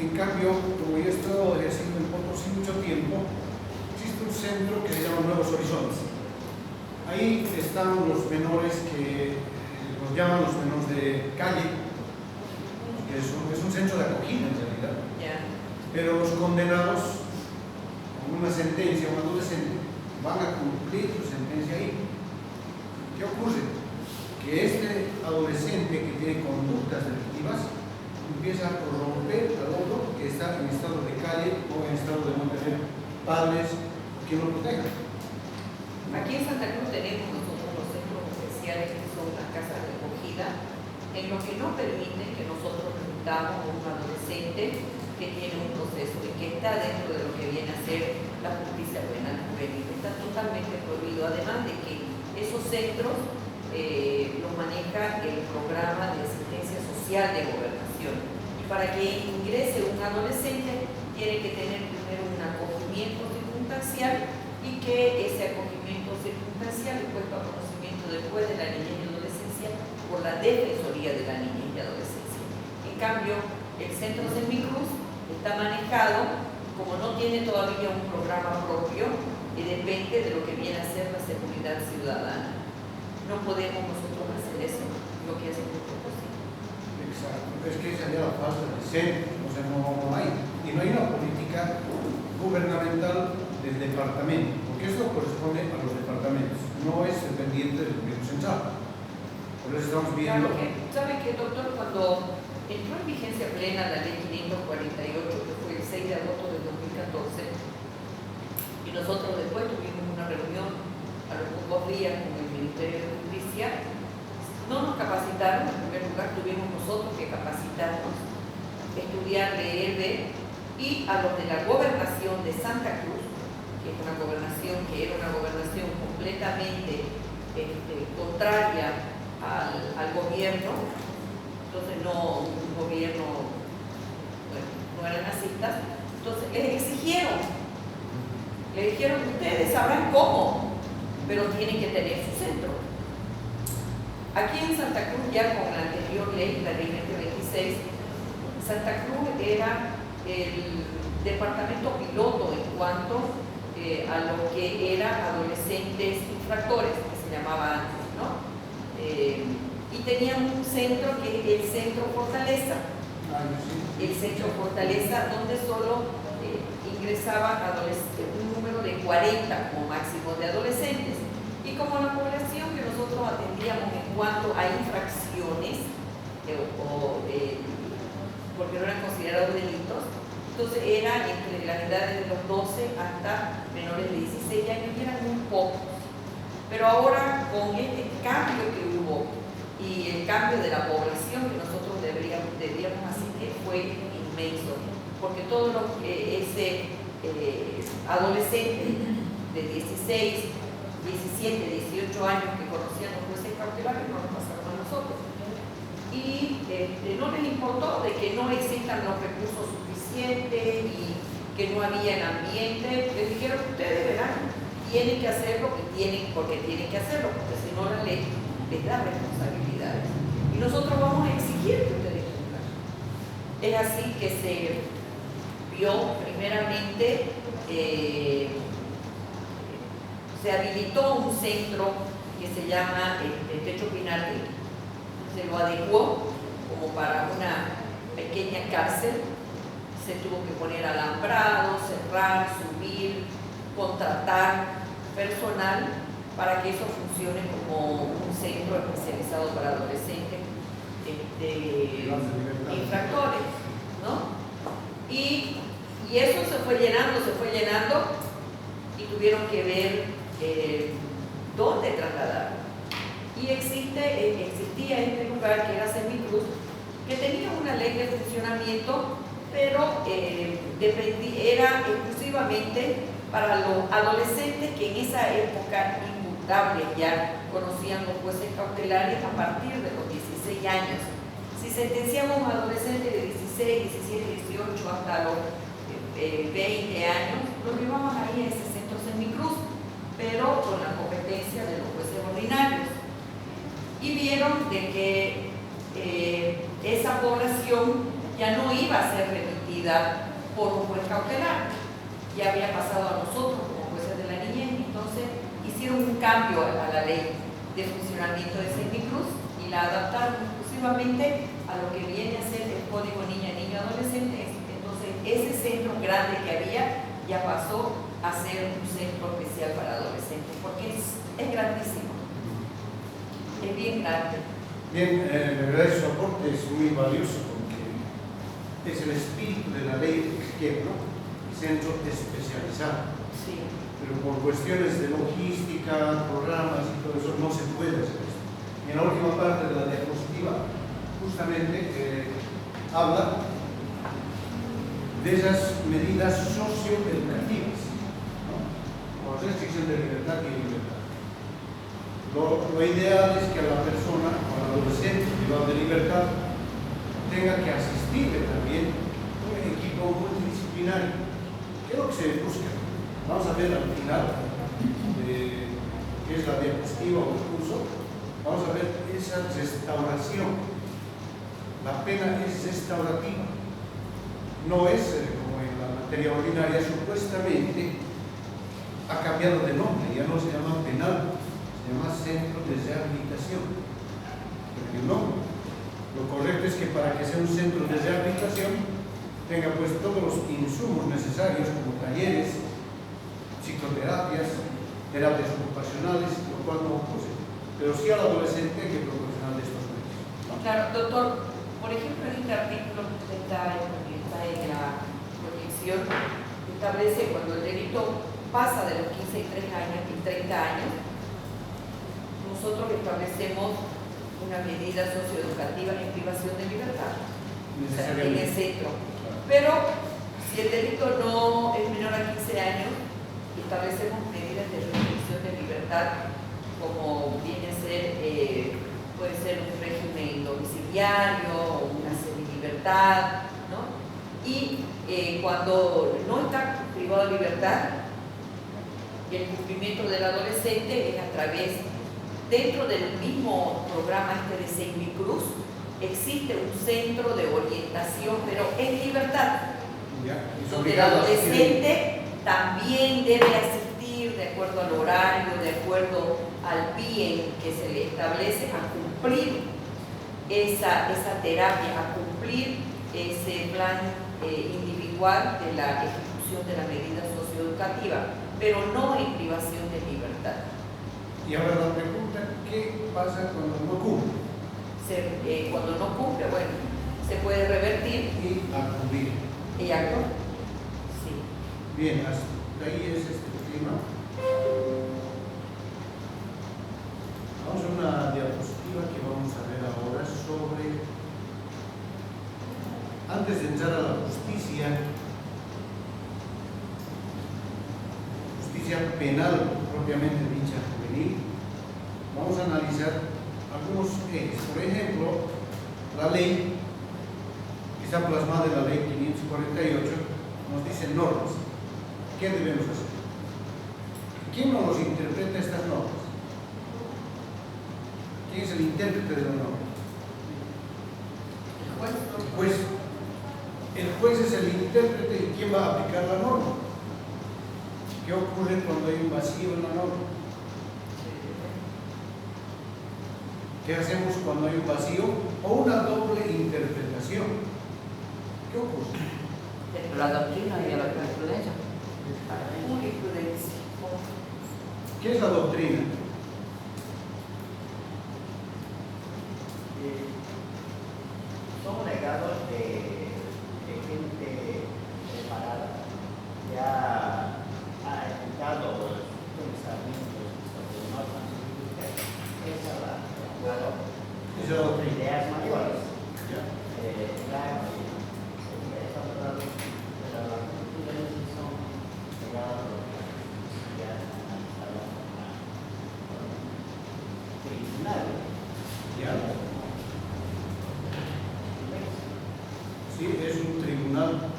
En cambio, como yo he estado ejerciendo en Potosí mucho tiempo, existe un centro que se llama Nuevos Horizontes. Ahí están los menores que los llaman los menores de calle, que es un centro de acogida en realidad. Pero los condenados con una sentencia, un adolescente, van a cumplir su sentencia ahí. ¿Qué ocurre? Que este adolescente que tiene conductas delictivas empieza a corromper al otro que está en estado de calle o en estado de no tener padres que lo protejan. Aquí en Santa Cruz tenemos nosotros los centros especiales que son las casas de acogida, en lo que no permiten que nosotros reclutamos a un adolescente que tiene un proceso y que está dentro de lo que viene a ser la justicia penal juvenil. Está totalmente prohibido, además de que esos centros los maneja el programa de asistencia social de gobernación. función. Y para que ingrese un adolescente, tiene que tener primero un acogimiento circunstancial y que ese acogimiento circunstancial es puesto a conocimiento después de la niñez y adolescencia por la Defensoría de la Niñez y Adolescencia. En cambio, el Centro Semicruz está manejado, como no tiene todavía un programa propio, y depende de lo que viene a ser la seguridad ciudadana. No podemos nosotros hacer eso, lo que hace el grupo posible. Exacto, es que esa ya la falta de centro, o sea, no hay. Y no hay una política gubernamental del departamento, porque esto corresponde a los departamentos, no es dependiente del gobierno central. Por eso estamos viendo... ¿Sabe qué, doctor? Cuando entró en vigencia plena la ley 548, que fue el 6 de agosto del 2014, y nosotros después tuvimos una reunión a los pocos días con el Ministerio de Justicia, no nos capacitaron. En primer lugar tuvimos nosotros que capacitarnos, estudiar, leer, ver, y a los de la gobernación de Santa Cruz, que es una gobernación que era una gobernación completamente contraria al gobierno, entonces no un gobierno, bueno, no eran nazistas, entonces les exigieron, le dijeron, ustedes sabrán cómo, pero tienen que tener su centro. Aquí en Santa Cruz, ya con la anterior ley, la ley 2026, Santa Cruz era el departamento piloto en cuanto a lo que eran adolescentes infractores, que se llamaba antes, ¿no? Y tenían un centro que es el Centro Fortaleza. El Centro Fortaleza, donde solo ingresaban un número de 40 como máximo de adolescentes. Y como la población que nosotros atendíamos en cuanto a infracciones, porque no eran considerados delitos, entonces eran entre las edades de los 12 hasta menores de 16 años y eran muy pocos. Pero ahora, con este cambio que hubo y el cambio de la población que nosotros debíamos asistir, fue inmenso, porque todos los adolescentes de 16, 17, 18 años que conocían los jueces cautelares no nos pasaron a nosotros. Y no les importó de que no existan los recursos suficientes y que no había ambiente. Les dijeron, ustedes verán, tienen que hacerlo porque tienen que hacerlo, porque si no la ley les da responsabilidades. Y nosotros vamos a exigir que ustedes cumplan. Es así que se vio primeramente, se habilitó un centro que se llama Techo Pinardi, se lo adecuó como para una pequeña cárcel, se tuvo que poner alambrado, cerrar, subir, contratar personal para que eso funcione como un centro especializado para adolescentes infractores, ¿no? Y eso se fue llenando y tuvieron que ver dónde trasladarlo. Y existía este lugar que era Semicruz, que tenía una ley de funcionamiento, pero era exclusivamente para los adolescentes que en esa época imputables ya conocían los jueces cautelares a partir de los 16 años. Si sentenciamos a un adolescente de 16, 17, 18 hasta los 20 años, lo llevamos ahí a ese centro Semicruz, pero con la competencia de los jueces ordinarios. Y vieron de que esa población ya no iba a ser remitida por un juez cautelar, ya había pasado a nosotros como jueces de la niñez. Entonces hicieron un cambio a la ley de funcionamiento de Semicruz y la adaptaron exclusivamente a lo que viene a ser el Código Niña, Niño, Adolescente. Entonces ese centro grande que había ya pasó a ser un centro especial para adolescentes, porque es grandísimo, es bien grande. Bien, la verdad su aporte es muy valioso porque es el espíritu de la ley que ¿no? Centro especializado. Sí. Pero por cuestiones de logística, programas y todo eso no se puede hacer esto. Y en la última parte de la diapositiva justamente habla de esas medidas socioeducativas, ¿no? Con restricción de libertad y libertad. Lo ideal es que a la persona, al adolescente privado de libertad, tenga que asistirle también un equipo multidisciplinario. ¿Qué es lo que se busca? Vamos a ver al final, que es la diapositiva o el curso, vamos a ver esa restauración. La pena es restaurativa, no es como en la materia ordinaria, supuestamente ha cambiado de nombre, ya no se llama penal, se llama centro de rehabilitación. Porque no, lo correcto es que para que sea un centro de rehabilitación tenga pues todos los insumos necesarios como talleres, psicoterapias, terapias ocupacionales, lo cual no posee. Pero sí al adolescente hay que proporcionar de estos medios, ¿no? Claro, doctor, por ejemplo, en este artículo que está en la proyección, establece cuando el delito pasa de los 15 y 30 años, nosotros establecemos una medida socioeducativa en privación de libertad, o sea, en el centro. Pero si el delito no es menor a 15 años, establecemos medidas de restricción de libertad, como viene a ser, puede ser un régimen domiciliario o una semilibertad, ¿no? Y cuando no está privado de libertad, el cumplimiento del adolescente es a través, dentro del mismo programa de Semicruz, existe un centro de orientación, pero en libertad, donde el adolescente también debe asistir de acuerdo al horario, de acuerdo al bien que se le establece, a cumplir esa terapia, a cumplir ese plan individual de la ejecución de la medida socioeducativa, pero no en privación de libertad. Y ahora la pregunta, ¿qué pasa cuando no cumple? Cuando no cumple, bueno, se puede revertir Y acudir. y actuar. Sí. Bien, hasta ahí es este tema. Vamos a una diapositiva que vamos a ver ahora sobre, antes de entrar a la justicia penal propiamente dicha juvenil, vamos a analizar algunos ejes. Por ejemplo, la ley, que está plasmada en la ley 548, nos dice normas. ¿Qué debemos hacer? ¿Quién nos interpreta estas normas? ¿Quién es el intérprete de la norma? El Pues el juez es el intérprete y ¿quién va a aplicar la norma? ¿Qué ocurre cuando hay un vacío en la norma? ¿Qué hacemos cuando hay un vacío o una doble interpretación? ¿Qué ocurre? La doctrina y la jurisprudencia. Jurisprudencia. ¿Qué es la doctrina? Son legados de gente preparada, ya ha explicado los pensamientos sobre normas jurídicas. Esa es la doctrina. Ideas mayores. ¿Ya? Claro, esa es la doctrina, pero las jurisprudencias son legados ya analizadas por tribunales. ¿Ya? Sí, es un tribunal.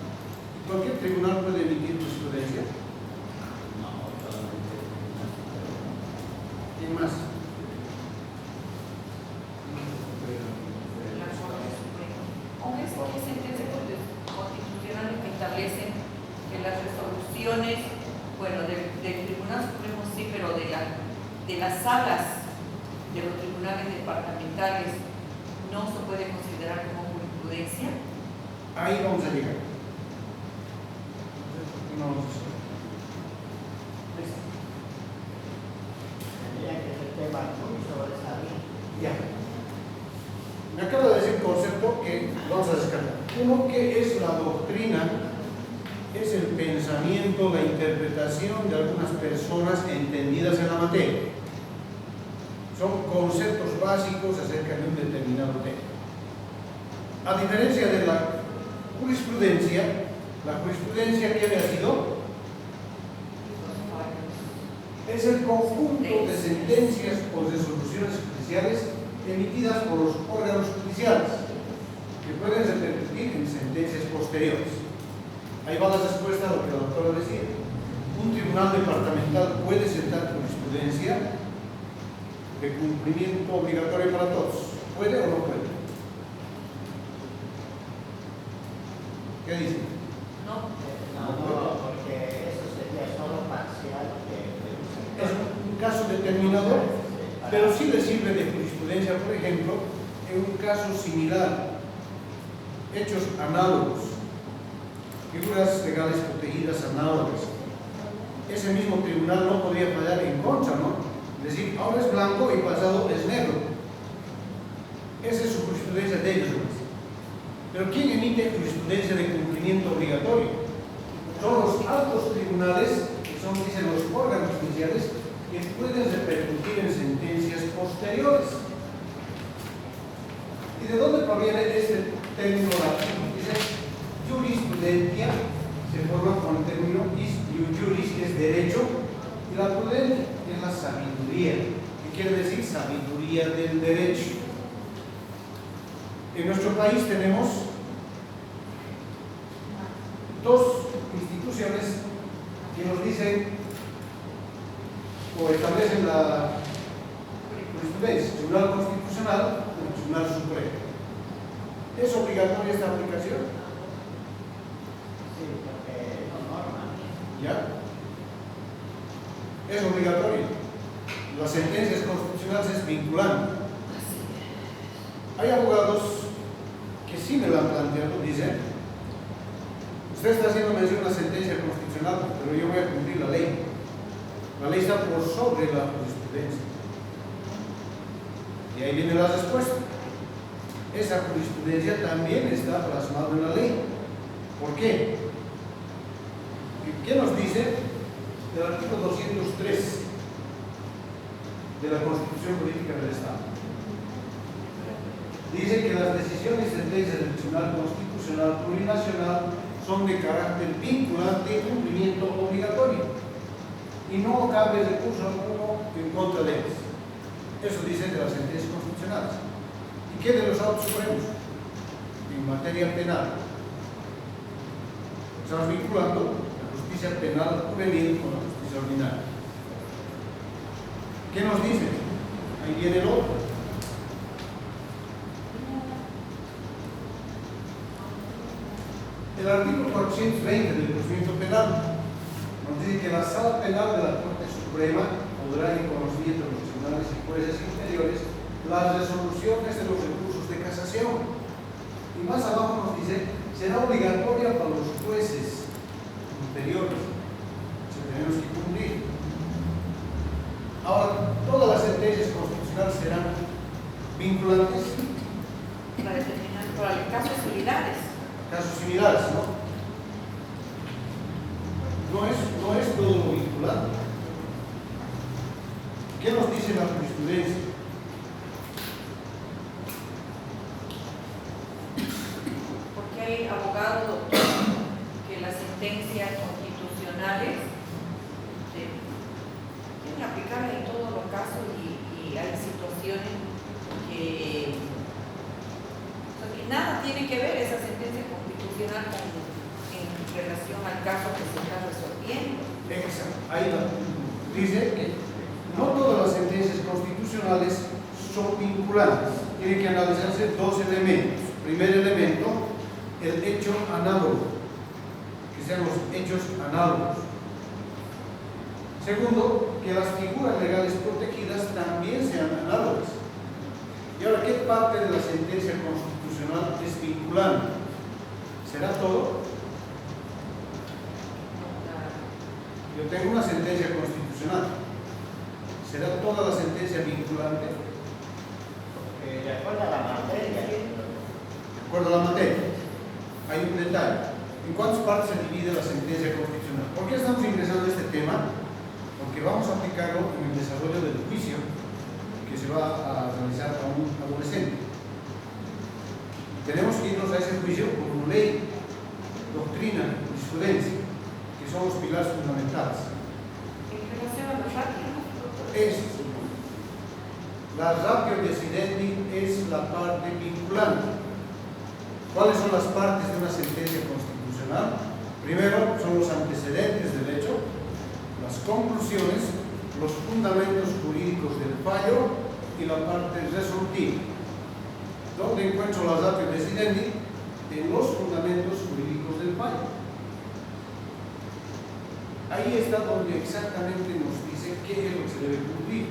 ¿Cualquier tribunal puede emitir jurisprudencia? No, solamente ¿Quién más? La Corte Suprema. Aunque hay sentencias constitucionales que establecen que las resoluciones, bueno, del Tribunal Supremo sí, pero de las salas de los tribunales departamentales no se puede considerar como jurisprudencia. Ahí vamos a llegar. No vamos a hacer. tendría que ser tema muy sobresaliente. Ya. Me acaba de decir un concepto que vamos a descartar. Uno, que es la doctrina, es el pensamiento, la interpretación de algunas personas entendidas en la materia. Son conceptos básicos acerca de un determinado tema. A diferencia de la jurisprudencia ¿qué había sido? Es el conjunto de sentencias o resoluciones judiciales emitidas por los órganos judiciales. que pueden repercutir en sentencias posteriores. Ahí va la respuesta a lo que la doctora decía. Un tribunal departamental puede sentar jurisprudencia de cumplimiento obligatorio para todos. ¿Puede o no puede? ¿Qué dicen? No. No, porque eso sería solo parcial Es un caso determinador, pero sí le sirve de jurisprudencia, por ejemplo, en un caso similar, hechos análogos, figuras legales protegidas análogas. Ese mismo tribunal no podría fallar en contra, ¿no? Es decir, ahora es blanco y pasado es negro. Esa es su jurisprudencia de ellos. Pero ¿quién emite jurisprudencia de cumplimiento obligatorio? Son los altos tribunales, que son, dicen, los órganos judiciales, que pueden repercutir en sentencias posteriores. ¿Y de dónde proviene este término latino? Dice jurisprudencia, se forma con el término juris, que es derecho, y la prudencia es la sabiduría, que quiere decir sabiduría del derecho. En nuestro país tenemos dos instituciones que nos dicen o establecen la jurisprudencia: el Tribunal Constitucional y el Tribunal Supremo. ¿Es obligatoria esta aplicación? Sí, porque no norma. ¿Ya? Es obligatorio. Las sentencias constitucionales es vinculante. Hay abogados que sí me lo han planteado, dicen: usted está haciendo mención a una sentencia constitucional, pero yo voy a cumplir la ley. La ley está por sobre la jurisprudencia. Y ahí viene la respuesta. Esa jurisprudencia también está plasmada en la ley. ¿Por qué? ¿Qué nos dice el artículo 203 de la Constitución Política del Estado? Dice que las decisiones y sentencias del Tribunal Constitucional Plurinacional son de carácter vinculante y cumplimiento obligatorio, y no cabe recurso alguno en contra de ellas. Eso dice de las sentencias constitucionales. ¿Y qué de los autos supremos? En materia penal. Estamos vinculando la justicia penal juvenil con la justicia ordinaria. ¿Qué nos dice? Ahí viene el otro. El artículo 420 del procedimiento penal nos dice que la Sala Penal de la Corte Suprema podrá, en conocimiento de los tribunales y jueces inferiores, las resoluciones de los recursos de casación. Y más abajo nos dice: será obligatoria para los jueces inferiores. Se tenemos que cumplir. Ahora, todas las sentencias constitucionales serán vinculantes. Para determinar, para casos similares. Casos similares, ¿no? No es todo lo vinculante. ¿Qué nos dice la jurisprudencia? Porque hay abogados que las sentencias constitucionales tienen aplicables en todos los casos y hay situaciones que nada tiene que ver esa sentencia constitucional en relación al caso que se está resolviendo. Exacto. Ahí dice que no todas las sentencias constitucionales son vinculantes. Tienen que analizarse dos elementos. Primer elemento, el hecho análogo, que sean los hechos análogos. Segundo, que las figuras legales protegidas también sean análogas. Y ahora, ¿qué parte de la sentencia constitucional es vinculante? ¿Será todo? Yo tengo una sentencia constitucional. ¿Será toda la sentencia vinculante? De acuerdo a la materia. De acuerdo a la materia. Hay un detalle. ¿En cuántas partes se divide la sentencia constitucional? ¿Por qué estamos ingresando a este tema? Porque vamos a aplicarlo en el desarrollo del juicio que se va a realizar a un adolescente. Tenemos que irnos a ese juicio por ley, doctrina, jurisprudencia, que son los pilares fundamentales. En relación a los rápidos. La ratio decidendi es la parte vinculante. ¿Cuáles son las partes de una sentencia constitucional? Primero son los antecedentes del hecho, las conclusiones, los fundamentos jurídicos del fallo y la parte resolutiva. ¿Dónde encuentro las ratio decidendi? En los fundamentos jurídicos del fallo. Ahí está donde exactamente nos dice qué es lo que se debe cumplir.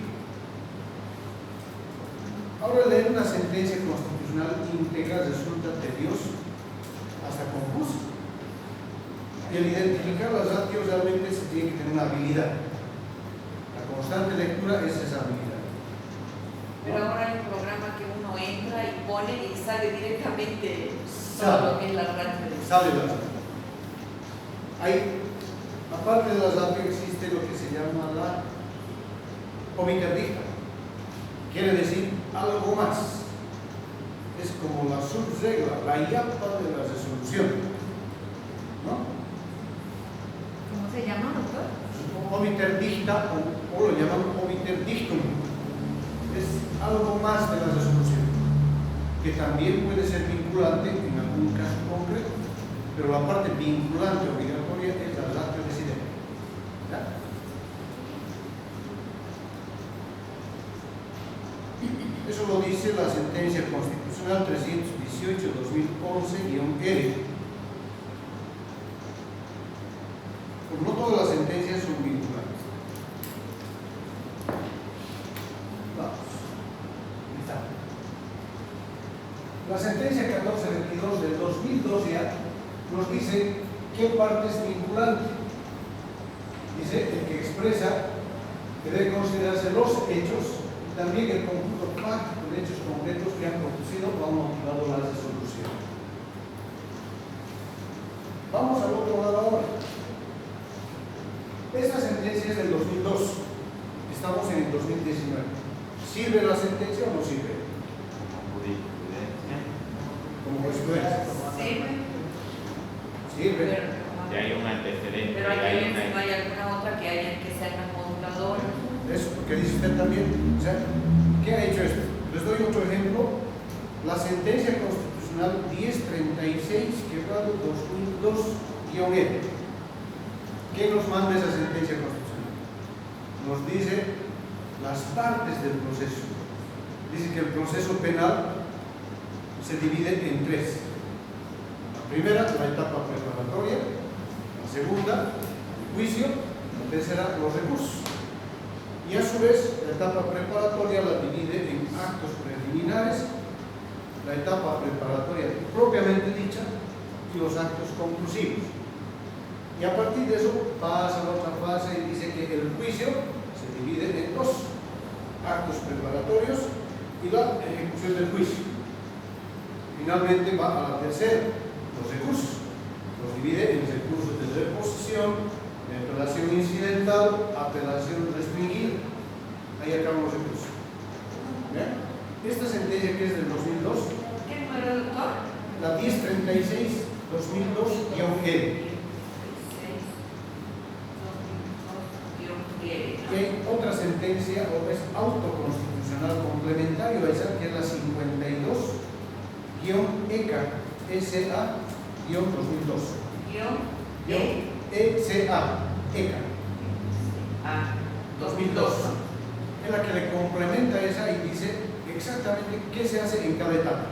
Ahora, leer una sentencia constitucional íntegra resulta tedioso, hasta confuso. Y el identificar las ratios realmente se tiene que tener una habilidad. La constante lectura es esa habilidad. Pero ahora hay un programa que uno entra y pone y sale directamente Sale. todo lo que es la ratio. Sale la ratio. Hay, aparte de la ratio, existe lo que se llama la cominterdicta. Quiere decir algo más. Es como la subregla, la yapa de la resolución. ¿No? ¿Cómo se llama, doctor? Obiterdicta o lo llaman obiterdictum. Es algo más de la resolución, que también puede ser vinculante en algún caso concreto, pero la parte vinculante obligatoria es la ratio decidendi. ¿Ya? Eso lo dice la sentencia constitucional 318-2011-L. Pues no todas las sentencias son vinculantes. Vamos. Está. La sentencia 1422 del 2012 ya nos dice qué parte es vinculante. Dice el que expresa que debe considerarse los hechos y también el conjunto fáctico de hechos concretos que han producido o han motivado la resolución. Vamos al otro lado ahora. Esta sentencia es del 2002. Estamos en el 2019. ¿Sirve la sentencia o no sirve? Como jurisprudencia. Sirve. Ya hay un antecedente. Pero hay ya hay que ver una- si no hay alguna otra que haya que ser más moduladora. Eso, porque dice usted también, o sea, ¿qué ha hecho esto? Les doy otro ejemplo. La sentencia constitucional 1036/2002-E. ¿Qué nos manda esa sentencia constitucional? Nos dice las partes del proceso. Dice que el proceso penal se divide en tres. La primera, la etapa preparatoria. La segunda, el juicio. La tercera, los recursos. Y a su vez, la etapa preparatoria la divide en actos preliminares, la etapa preparatoria propiamente dicha y los actos conclusivos. Y a partir de eso pasa a la otra fase y dice que el juicio se divide en dos: actos preparatorios y la ejecución del juicio. Finalmente va a la tercera, los recursos. Los divide en recursos de reposición, de apelación incidental, apelación restringida. Ahí acaban los recursos. ¿Bien? Esta sentencia, que es del 2002, ¿Qué número, doctor? la 1036/2002-E. Y hay otra sentencia, o es autoconstitucional complementario, esa que es la 52-ECA-SA-2002. ECA, 2002. Es la que le complementa esa y dice exactamente qué se hace en cada etapa.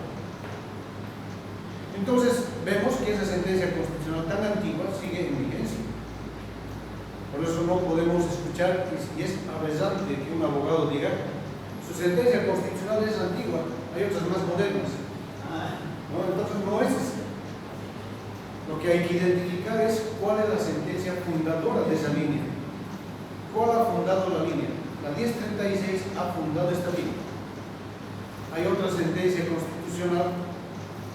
Entonces, vemos que esa sentencia constitucional tan antigua sigue en vigencia. Por eso no podemos escuchar, y es aberrante que un abogado diga su sentencia constitucional es antigua, hay otras más modernas. No, entonces no es esa. Lo que hay que identificar es cuál es la sentencia fundadora de esa línea. ¿Cuál ha fundado la línea? La 1036 ha fundado esta línea. Hay otra sentencia constitucional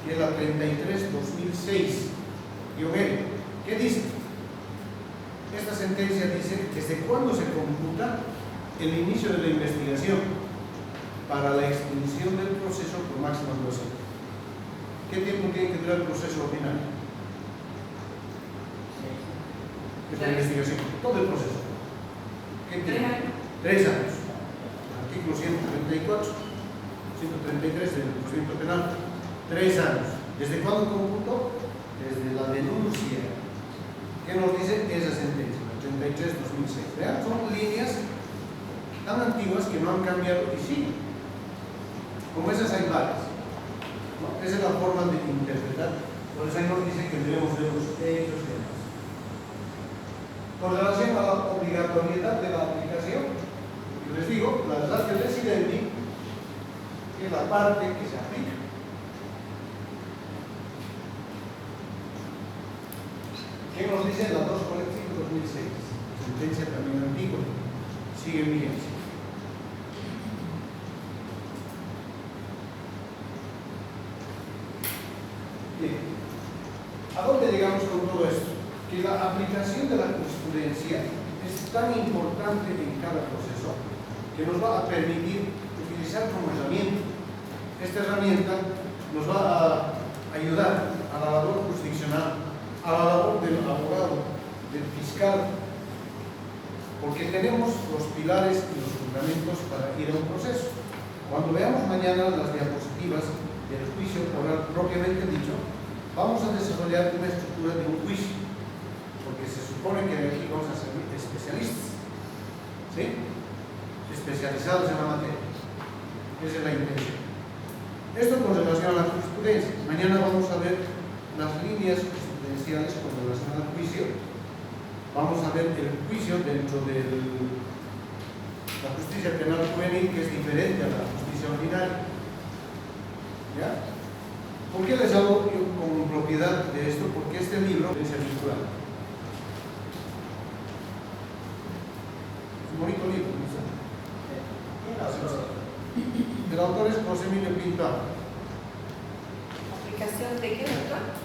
que es la 33/2006. ¿Qué dice? Esta sentencia dice desde cuándo se computa el inicio de la investigación para la extinción del proceso por máxima duración. ¿Qué tiempo tiene que durar el proceso ordinario? Es la investigación, todo el proceso. ¿Qué tiempo? 3 años. Artículo 134, 133 del procedimiento penal. 3 años. ¿Desde cuándo computó? Desde la denuncia. ¿Qué nos dice esa sentencia? 33-2006. Vean, son líneas tan antiguas que no han cambiado y siguen. Como esas hay varias. ¿No? Esa es la forma de interpretar. Por eso ahí nos dice que debemos ver los hechos y demás. Con relación a la obligatoriedad de la aplicación, yo les digo, la ratio residenti es la parte que se aplica. ¿Qué nos dice la 245-2006? Sentencia también antigua, sigue en vigencia. Bien. ¿A dónde llegamos con todo esto? Que la aplicación de la jurisprudencia es tan importante en cada proceso que nos va a permitir utilizar como herramienta. Esta herramienta nos va a ayudar a la labor jurisdiccional, a la labor del abogado, del fiscal, porque tenemos los pilares y los fundamentos para ir a un proceso. Cuando veamos mañana las diapositivas del juicio oral propiamente dicho, vamos a desarrollar una estructura de un juicio, porque se supone que aquí vamos a ser especialistas, ¿sí? Especializados en la materia. Esa es la intención. Esto con relación a la jurisprudencia. Mañana vamos a ver las líneas jurisprudenciales con relación al juicio. Vamos a ver el juicio dentro de la justicia penal juvenil, que es diferente a la justicia ordinaria. ¿Ya? ¿Por qué les hablo yo con propiedad de esto? Porque este libro es vinculado. Es un bonito libro, ¿no? El autor es José Emilio Pintado. ¿Aplicación de qué, doctor?